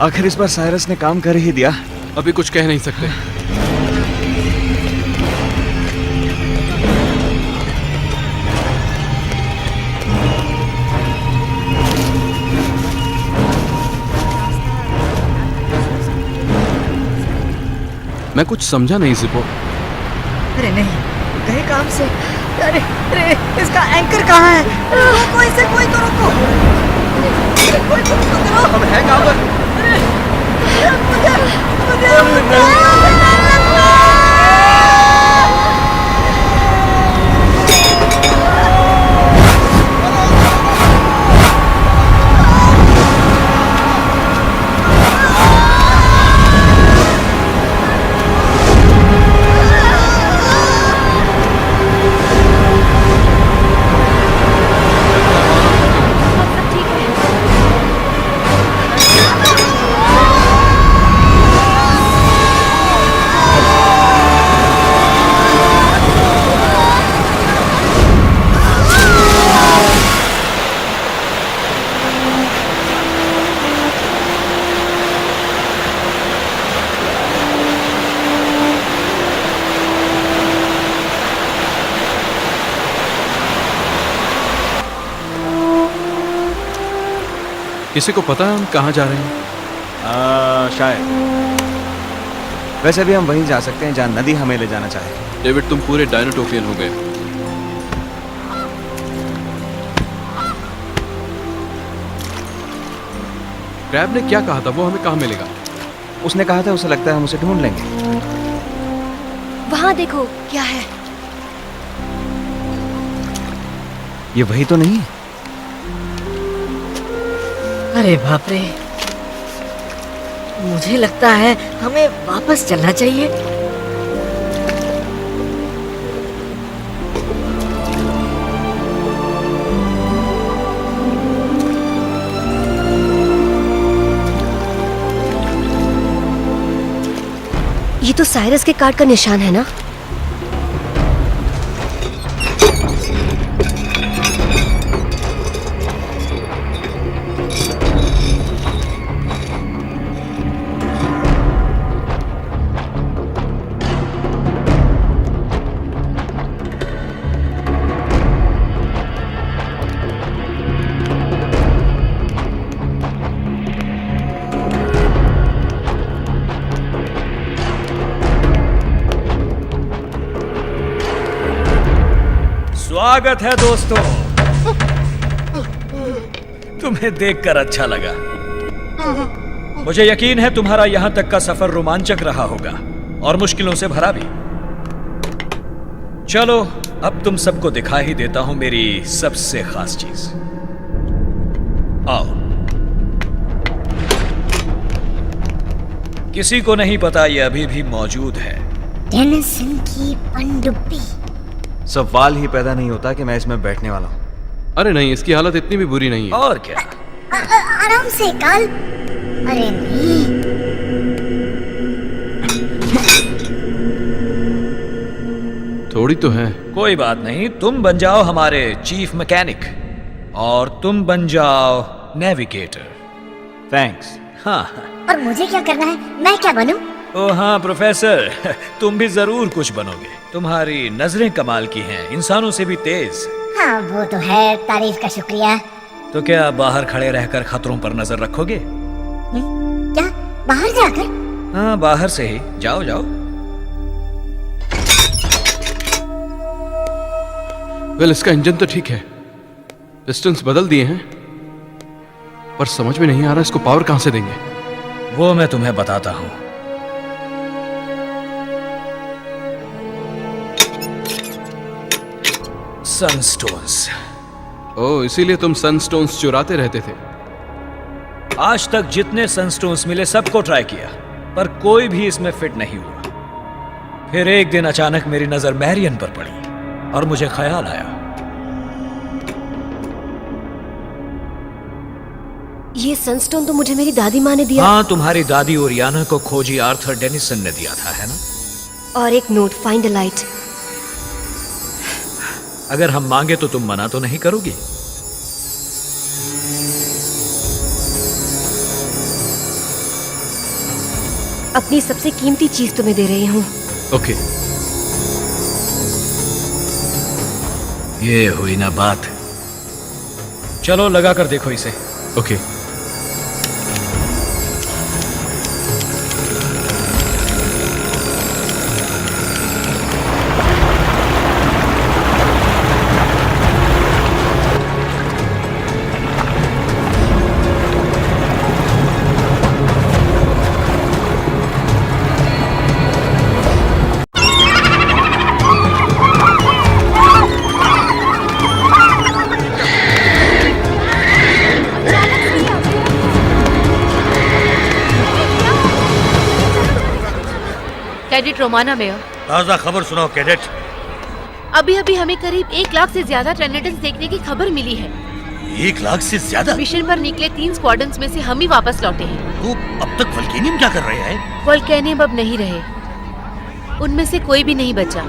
आखिर इस बार साइरस ने काम कर ही दिया। अभी कुछ कह नहीं सकते। मैं कुछ समझा नहीं जिपो। अरे नहीं, गए काम से। अरे अरे, इसका एंकर कहाँ है? रोको इसे, कोई तो रोको। कोई तो रोको। हम हैं कहाँ पर? किसी को पता है हम कहाँ जा रहे हैं? शायद। वैसे भी हम वहीं जा सकते हैं जहाँ नदी हमें ले जाना चाहे। डेविड, तुम पूरे डायनोटोपियन हो गए। क्रैब ने क्या कहा था? वो हमें कहाँ मिलेगा? उसने कहा था उसे लगता है हम उसे ढूंढ लेंगे। वहाँ देखो क्या है। ये वही तो नहीं है? अरे बाप रे, मुझे लगता है हमें वापस चलना चाहिए। ये तो साइरस के कार्ड का निशान है ना? स्वागत है दोस्तों। तुम्हें देखकर अच्छा लगा। मुझे यकीन है तुम्हारा यहां तक का सफर रोमांचक रहा होगा और मुश्किलों से भरा भी। चलो अब तुम सबको दिखा ही देता हूं मेरी सबसे खास चीज। आओ। किसी को नहीं पता ये अभी भी मौजूद है। डेनिसन की पनडुब्बी। सवाल ही पैदा नहीं होता कि मैं इसमें बैठने वाला हूँ। अरे नहीं, इसकी हालत इतनी भी बुरी नहीं है। और क्या? आराम से काल। अरे नहीं। थोड़ी तो है। कोई बात नहीं, तुम बन जाओ हमारे चीफ मैकेनिक और तुम बन जाओ नेविगेटर। थैंक्स। हाँ। और मुझे क्या करना है? मैं क्या बनूं? ओ हाँ प्रोफेसर, तुम भी जरूर कुछ बनोगे। तुम्हारी नजरें कमाल की हैं, इंसानों से भी तेज। हाँ वो तो है, तारीफ का शुक्रिया। तो क्या बाहर खड़े रहकर खतरों पर नजर रखोगे? क्या बाहर जाकर? हाँ बाहर से ही। जाओ जाओ। वेल, इसका इंजन तो ठीक है, पिस्टन्स बदल दिए हैं, पर समझ में नहीं आ रहा इसको पावर कहां से देंगे। वो मैं तुम्हें बताता हूं। सनस्टोन्स। ओह, इसीलिए तुम सनस्टोन्स चुराते रहते थे। आज तक जितने सनस्टोन्स मिले सबको ट्राई किया, पर कोई भी इसमें फिट नहीं हुआ। फिर एक दिन अचानक मेरी नजर मैरियन पर पड़ी और मुझे ख्याल आया, ये सनस्टोन तो मुझे मेरी दादी माँ ने दिया। हाँ, तुम्हारी दादी ओरियाना को खोजी आर्थर डेनिसन ने दिया था, है ना? और एक नोट, फाइंड अ लाइट। अगर हम मांगे तो तुम मना तो नहीं करोगी? अपनी सबसे कीमती चीज तुम्हें दे रही हूँ। ओके। ये हुई ना बात। चलो लगा कर देखो इसे। ओके। Cadet Romana mayor. ताजा खबर सुनाओ कैडेट। अभी अभी हमें करीब 1 लाख से ज्यादा टर्नेडन्स देखने की खबर मिली है। 1 लाख से ज्यादा? मिशन पर निकले 3 स्क्वाड्रंस में से हम ही वापस लौटे हैं। तो अब तक वल्केनियम क्या कर रहे हैं? वोल्केनियम अब नहीं रहे, उनमें से कोई भी नहीं बचा।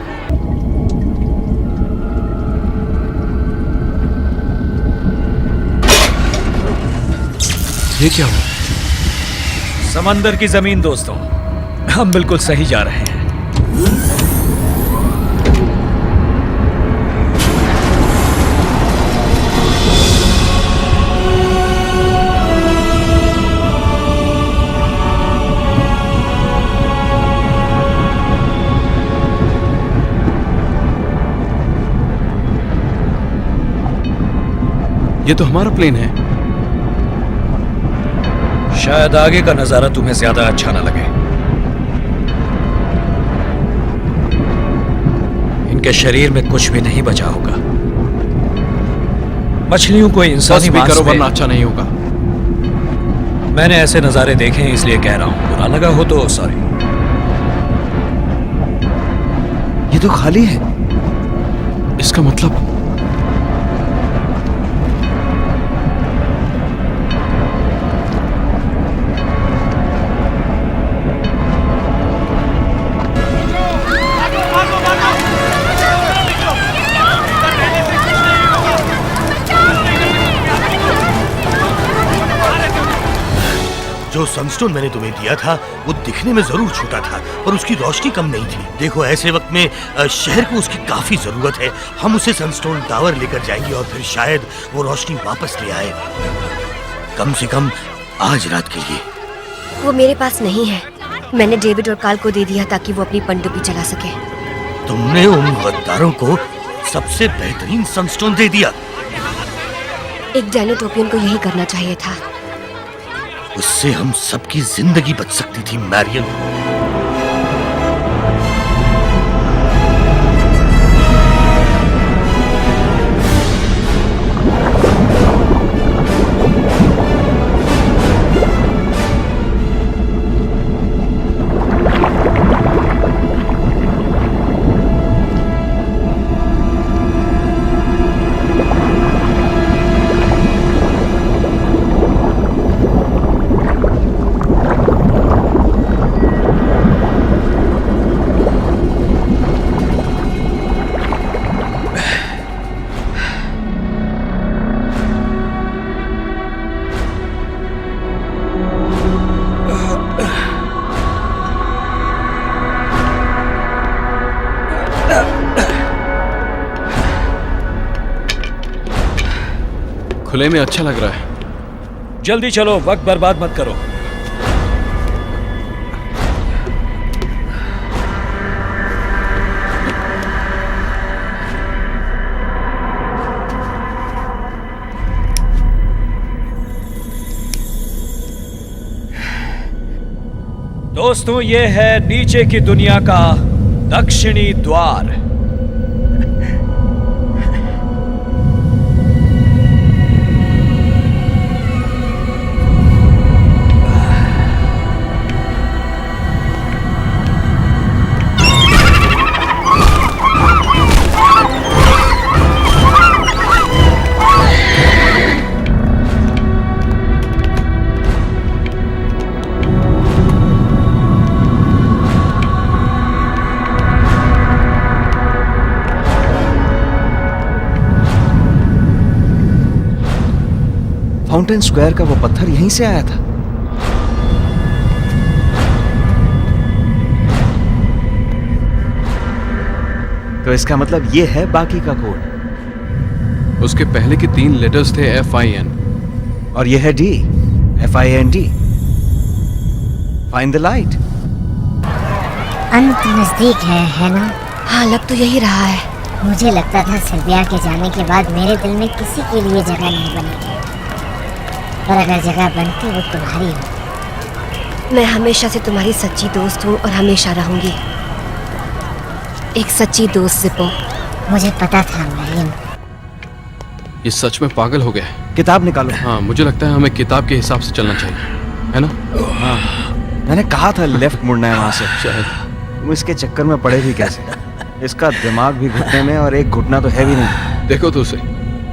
ये क्या हुआ? समंदर की जमीन दोस्तों, हम बिल्कुल सही जा रहे हैं। ये तो हमारा प्लेन है। शायद आगे का नजारा तुम्हें ज्यादा अच्छा ना लगे। इनके शरीर में कुछ भी नहीं बचा होगा। मछलियों को इंसानी भी मांस करो में- वरना अच्छा नहीं होगा। मैंने ऐसे नजारे देखे हैं इसलिए कह रहा हूं, बुरा लगा हो तो सॉरी। ये तो खाली है। इसका मतलब जो सनस्टोन मैंने तुम्हें दिया था वो दिखने में जरूर छोटा था, पर उसकी रोशनी कम नहीं थी। देखो ऐसे वक्त में शहर को उसकी काफी जरूरत है। हम उसे सनस्टोन टावर लेकर जाएंगे और फिर शायद वो रोशनी वापस ले आए, कम से कम आज रात के लिए। वो मेरे पास नहीं है। मैंने डेविड और कार्ल को दे दिया ताकि वो अपनी पनडुब्बी चला सके। तुमने उन गद्दारों को सबसे बेहतरीन सनस्टोन दे दिया। एक डायनोटोपियन को यही करना चाहिए था। उससे हम सबकी जिंदगी बच सकती थी मैरियन। खुले में अच्छा लग रहा है। जल्दी चलो, वक्त बर्बाद मत करो। दोस्तों, ये है नीचे की दुनिया का दक्षिणी द्वार। फाउंटेन स्क्वायर का वो पत्थर यहीं से आया था। तो इसका मतलब ये है बाकी का कोड। उसके पहले के 3 लेटर्स थे FIN और ये है D, FIND। Find the light. अंत नजदीक है ना? हाँ, लग तो यही रहा है। मुझे लगता था सिल्विया के जाने के बाद मेरे दिल में किसी के लिए जगह नहीं बनेगी, पर अगर जगह बनती वो तुम्हारी हो। मैं हमेशा से तुम्हारी सच्ची दोस्त हूँ और हमेशा रहूंगी। एक सच्ची दोस्त जिप्पो। मुझे पता था मैरियन। ये सच में पागल हो गया है। किताब निकालो। हाँ, मुझे लगता है हमें किताब के हिसाब से चलना चाहिए, है ना? हाँ, मैंने कहा था लेफ्ट मुड़ना है वहां से। शायद तुम इसके चक्कर में पड़े भी कैसे? इसका दिमाग भी घुटने में और एक घुटना तो है भी नहीं। देखो तो उसे।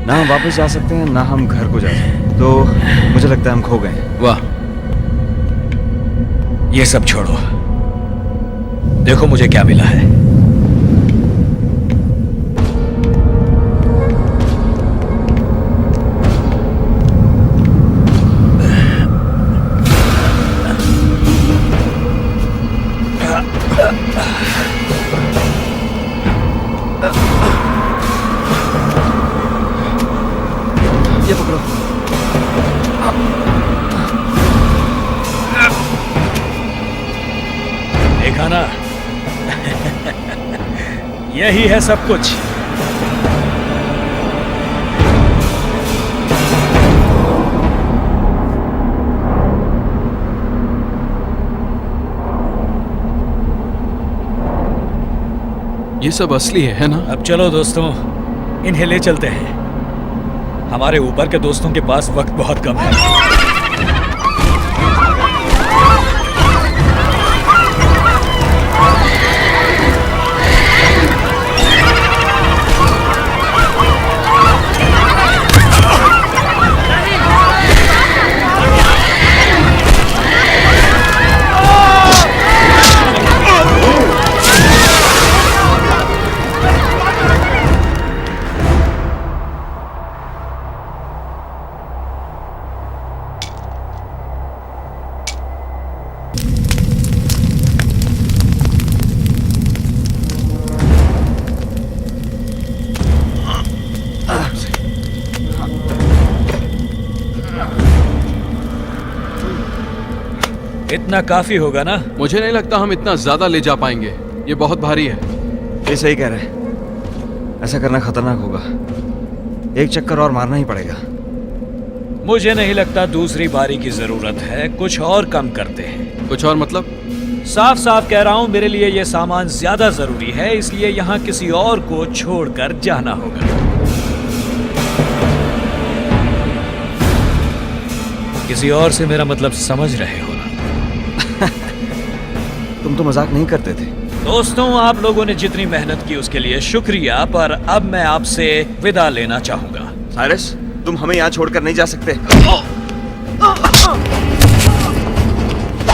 ना हम वापस जा सकते हैं ना हम घर को जा सकते हैं। तो मुझे लगता है हम खो गए हैं। वाह। ये सब छोड़ो, देखो मुझे क्या मिला है। ये पकड़ो। देखा ना? यही है सब कुछ। ये सब असली है ना? अब चलो दोस्तों, इन्हें ले चलते हैं। हमारे ऊपर के दोस्तों के पास वक्त बहुत कम है। इतना काफी होगा ना? मुझे नहीं लगता हम इतना ज्यादा ले जा पाएंगे। ये बहुत भारी है। ये सही कह रहे हैं। ऐसा करना खतरनाक होगा। एक चक्कर और मारना ही पड़ेगा। मुझे नहीं लगता दूसरी बारी की जरूरत है। कुछ और कम करते हैं। कुछ और मतलब? साफ साफ कह रहा हूं, मेरे लिए ये सामान ज्यादा जरूरी है, इसलिए यहाँ किसी और को छोड़कर जाना होगा। किसी और से मेरा मतलब समझ रहे हो ना? तुम तो मजाक नहीं करते थे। दोस्तों, आप लोगों ने जितनी मेहनत की उसके लिए शुक्रिया, पर अब मैं आपसे विदा लेना चाहूंगा। साइरस, तुम हमें यहाँ छोड़कर नहीं जा सकते।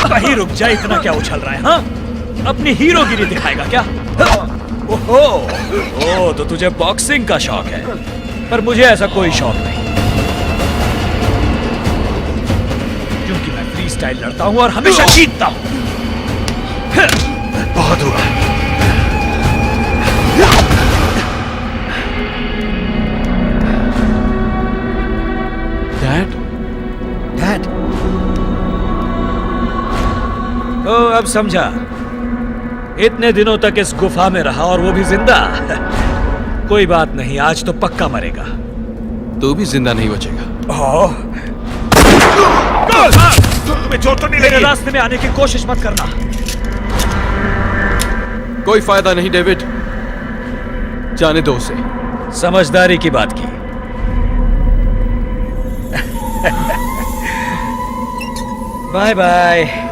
कहीं रुक जा, इतना क्या उछल रहा है? हाँ, अपनी हीरोगिरी दिखाएगा क्या? ओहो, ओ तो तुझे बॉक्सिंग का शौक है, पर मुझे ऐसा कोई शौक नहीं, क्योंकि मैं फ्री स्टाइल लड़ता हूं और हमेशा जीतता हूं। बहुत हुआ। डैड? डैड? तो अब समझा, इतने दिनों तक इस गुफा में रहा और वो भी जिंदा। कोई बात नहीं, आज तो पक्का मरेगा। तू भी जिंदा नहीं बचेगा। तुम्हें चोट तो नहीं मेरे लगी? रास्ते में आने की कोशिश मत करना। कोई फायदा नहीं डेविड, जाने दो उसे। समझदारी की बात की। Bye bye.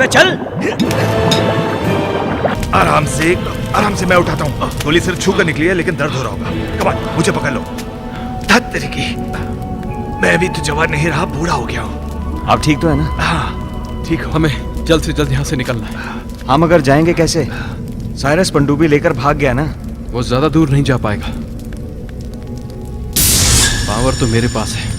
चल। आराम से मैं उठाता हूँ। गोली सिर्फ छू कर निकली है, लेकिन दर्द हो रहा होगा। कम ऑन, मुझे पकड़ लो। धत तेरी की। मैं अभी तो जवान नहीं रहा, बूढ़ा हो गया हूँ। आप ठीक तो है ना? हाँ ठीक हो। हमें जल्द से जल्द यहाँ से निकलना है। हम अगर जाएंगे कैसे? साइरस पनडुब्बी लेकर भाग गया ना। वो ज्यादा दूर नहीं जा पाएगा। पावर तो मेरे पास है।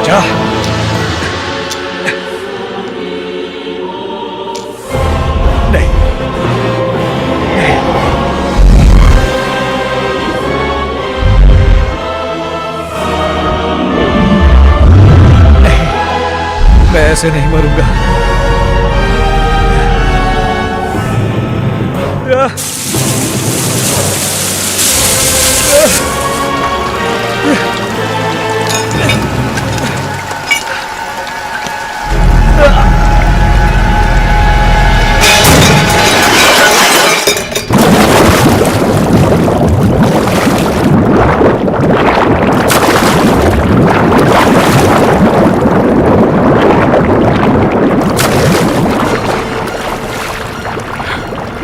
जा। नहीं, मैं ऐसे नहीं मरूंगा।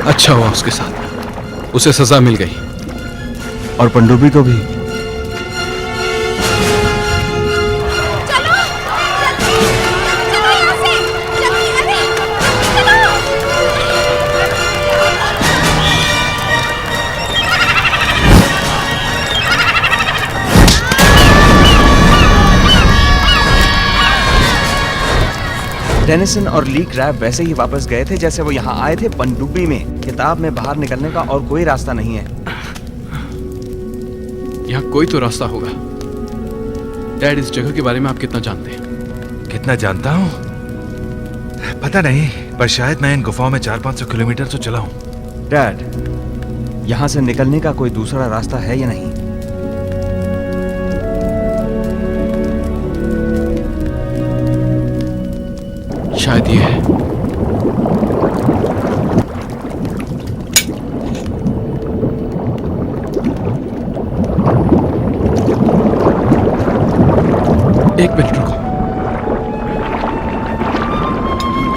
अच्छा हुआ उसके साथ, उसे सजा मिल गई। और पनडुब्बी को भी। चलो यहाँ से, जल्दी अरे चलो। डेनिसन और ली क्रैब वैसे ही वापस गए थे जैसे वो यहाँ आए थे, पनडुब्बी में। किताब में बाहर निकलने का और कोई रास्ता नहीं है। यहाँ कोई तो रास्ता होगा। डैड, इस जगह के बारे में आप कितना जानते हैं? कितना जानता हूँ पता नहीं, पर शायद मैं इन गुफाओं में 400-500 किलोमीटर तो चला हूँ। डैड, यहाँ से निकलने का कोई दूसरा रास्ता है या नहीं? शायद ये है। एक मिनट रुको।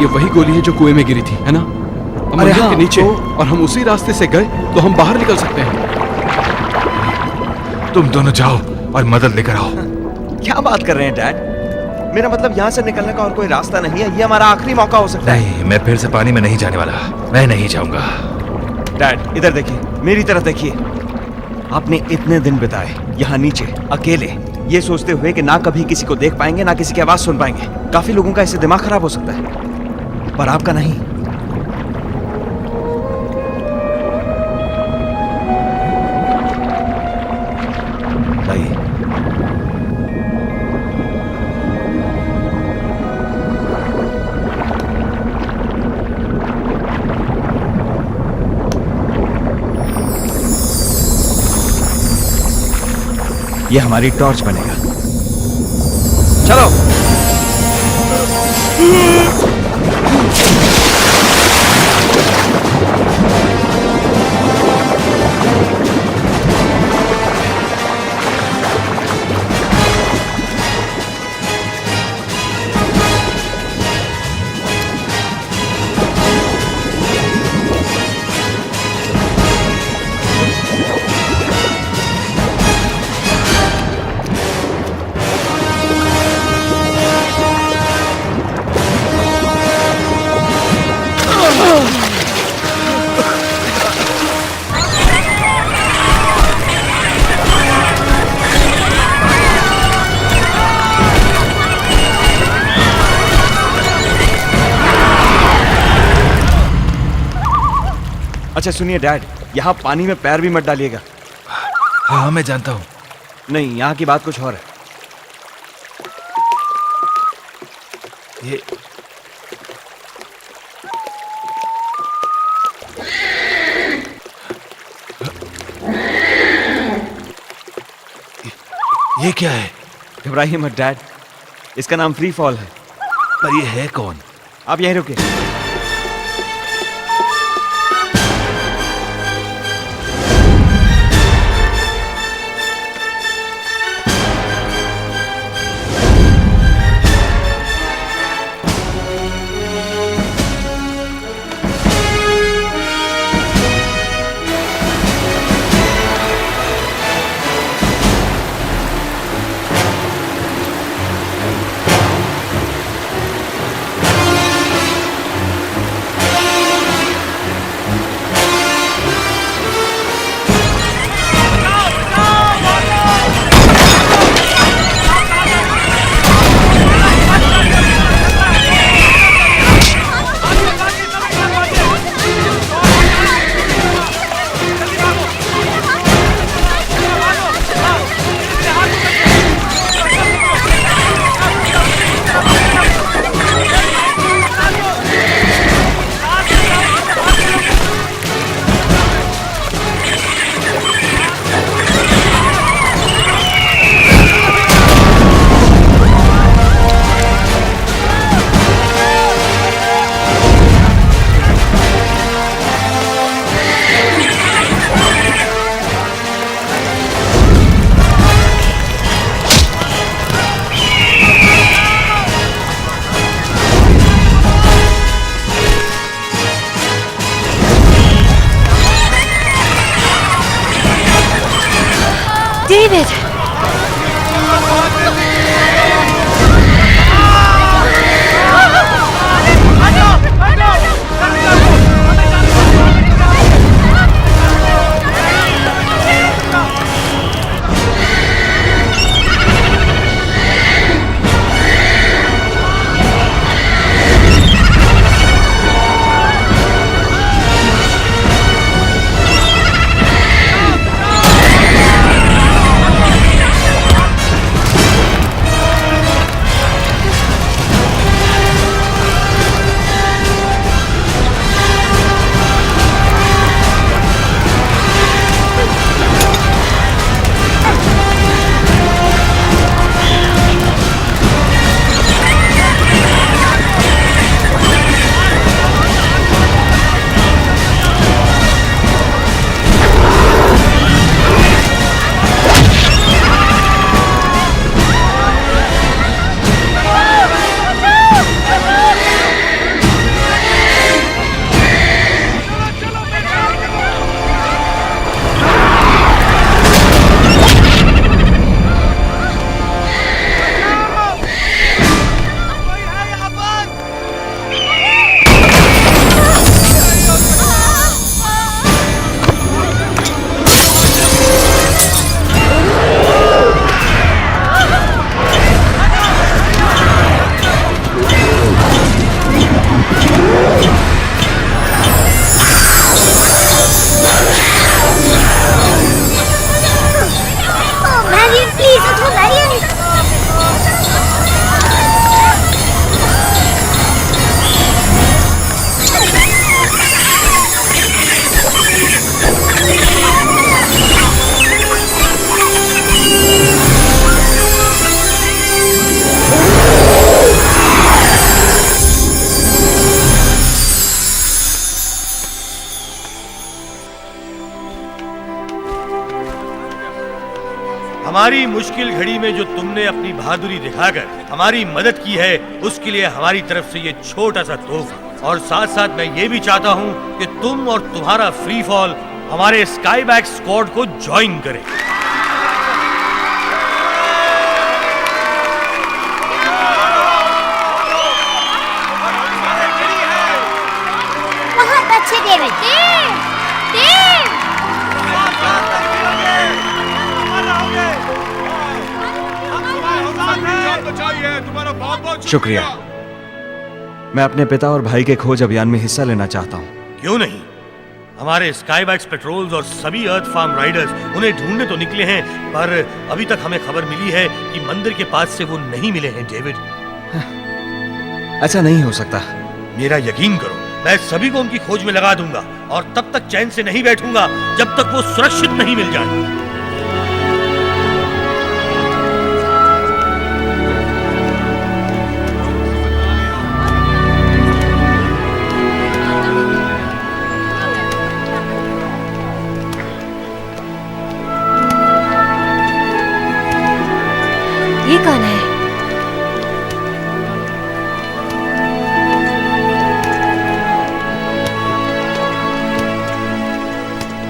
ये वही गोली है जो कुएं में गिरी थी, है ना? हम अरे मंदिर हाँ, के नीचे और हम उसी रास्ते से गए तो हम बाहर निकल सकते हैं। तुम दोनों जाओ और मदद लेकर आओ। क्या बात कर रहे हैं डैड? मेरा मतलब यहाँ से निकलने का और कोई रास्ता नहीं है। ये हमारा आखिरी मौका हो सकता है। नहीं, मैं फिर से पानी में नहीं जाने वाला। मैं नहीं जाऊंगा। डैड, इधर देखिए, मेरी तरफ देखिए। आपने इतने दिन बिताए यहाँ नीचे अकेले, ये सोचते हुए कि ना कभी किसी को देख पाएंगे ना किसी की आवाज सुन पाएंगे। काफी लोगों का इससे दिमाग खराब हो सकता है, पर आपका नहीं। लाइए। ये हमारी टॉर्च बनेगा। चलो। अच्छा सुनिए डैड, यहाँ पानी में पैर भी मत डालिएगा। हाँ, मैं जानता हूँ। नहीं, यहाँ की बात कुछ और है। ये क्या है? घबराइए मत डैड, इसका नाम फ्री फॉल है। पर ये है कौन? आप यहीं रुके। हमारी मुश्किल घड़ी में जो तुमने अपनी बहादुरी दिखाकर हमारी मदद की है, उसके लिए हमारी तरफ से ये छोटा सा तोहफा। और साथ साथ मैं ये भी चाहता हूँ कि तुम और तुम्हारा फ्री फॉल हमारे स्काई बैक स्क्वाड को ज्वाइन करे। बहुत अच्छे डेविड। शुक्रिया। मैं अपने पिता और भाई के खोज अभियान में हिस्सा लेना चाहता हूँ। क्यों नहीं? हमारे स्काई बैक्स पेट्रोल्स और सभी अर्थ फार्म राइडर्स उन्हें ढूंढने तो निकले हैं, पर अभी तक हमें खबर मिली है कि मंदिर के पास से वो नहीं मिले हैं। डेविड, ऐसा नहीं हो सकता। मेरा यकीन करो, मैं सभी को उनकी खोज में लगा दूंगा और तब तक चैन से नहीं बैठूंगा जब तक वो सुरक्षित नहीं मिल जाए। ये कौन है?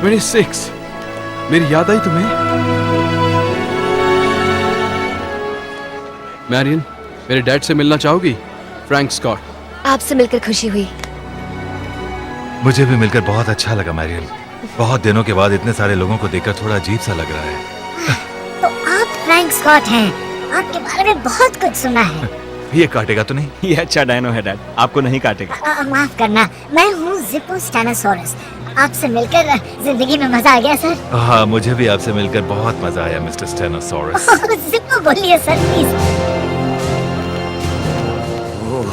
मेरी 6 मेरी याद आई तुम्हें? मैरियन, मेरे डैड से मिलना चाहोगी? Frank Scott. आपसे मिलकर खुशी हुई। मुझे भी मिलकर बहुत अच्छा लगा मैरियल। बहुत दिनों के बाद इतने सारे लोगों को देखकर थोड़ा अजीब सा लग रहा है। तो आप फ्रैंक स्कॉट हैं? आपके बारे में बहुत कुछ सुना है। ये काटेगा तो नहीं? ये अच्छा डायनो है डैड, आपको नहीं काटेगा। माफ करना, मैं हूँ जिप्पो स्टेनोसॉरस। आपसे मिलकर जिंदगी में मजा आ गया सर। हाँ, मुझे भी आपसे मिलकर बहुत मजा आया मिस्टर स्टेनोसॉरस। जिप्पो बोलिए सर प्लीज।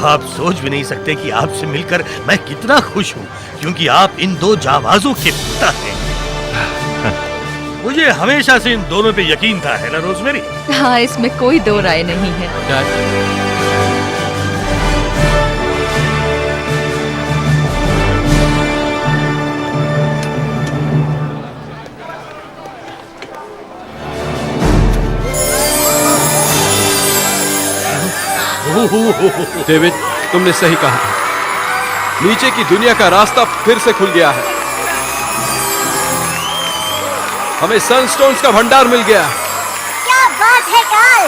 आप सोच भी नहीं सकते कि आपसे मिलकर मैं कितना खुश हूँ, क्योंकि आप इन दो जाबाजों के पिता हैं। मुझे हमेशा से इन दोनों पे यकीन था, है ना रोजमेरी? हाँ, इसमें कोई दो राय नहीं है। डेविड, तुमने सही कहा। नीचे की दुनिया का रास्ता फिर से खुल गया है। हमें सनस्टोन्स का भंडार मिल गया। क्या बात है कार्ल।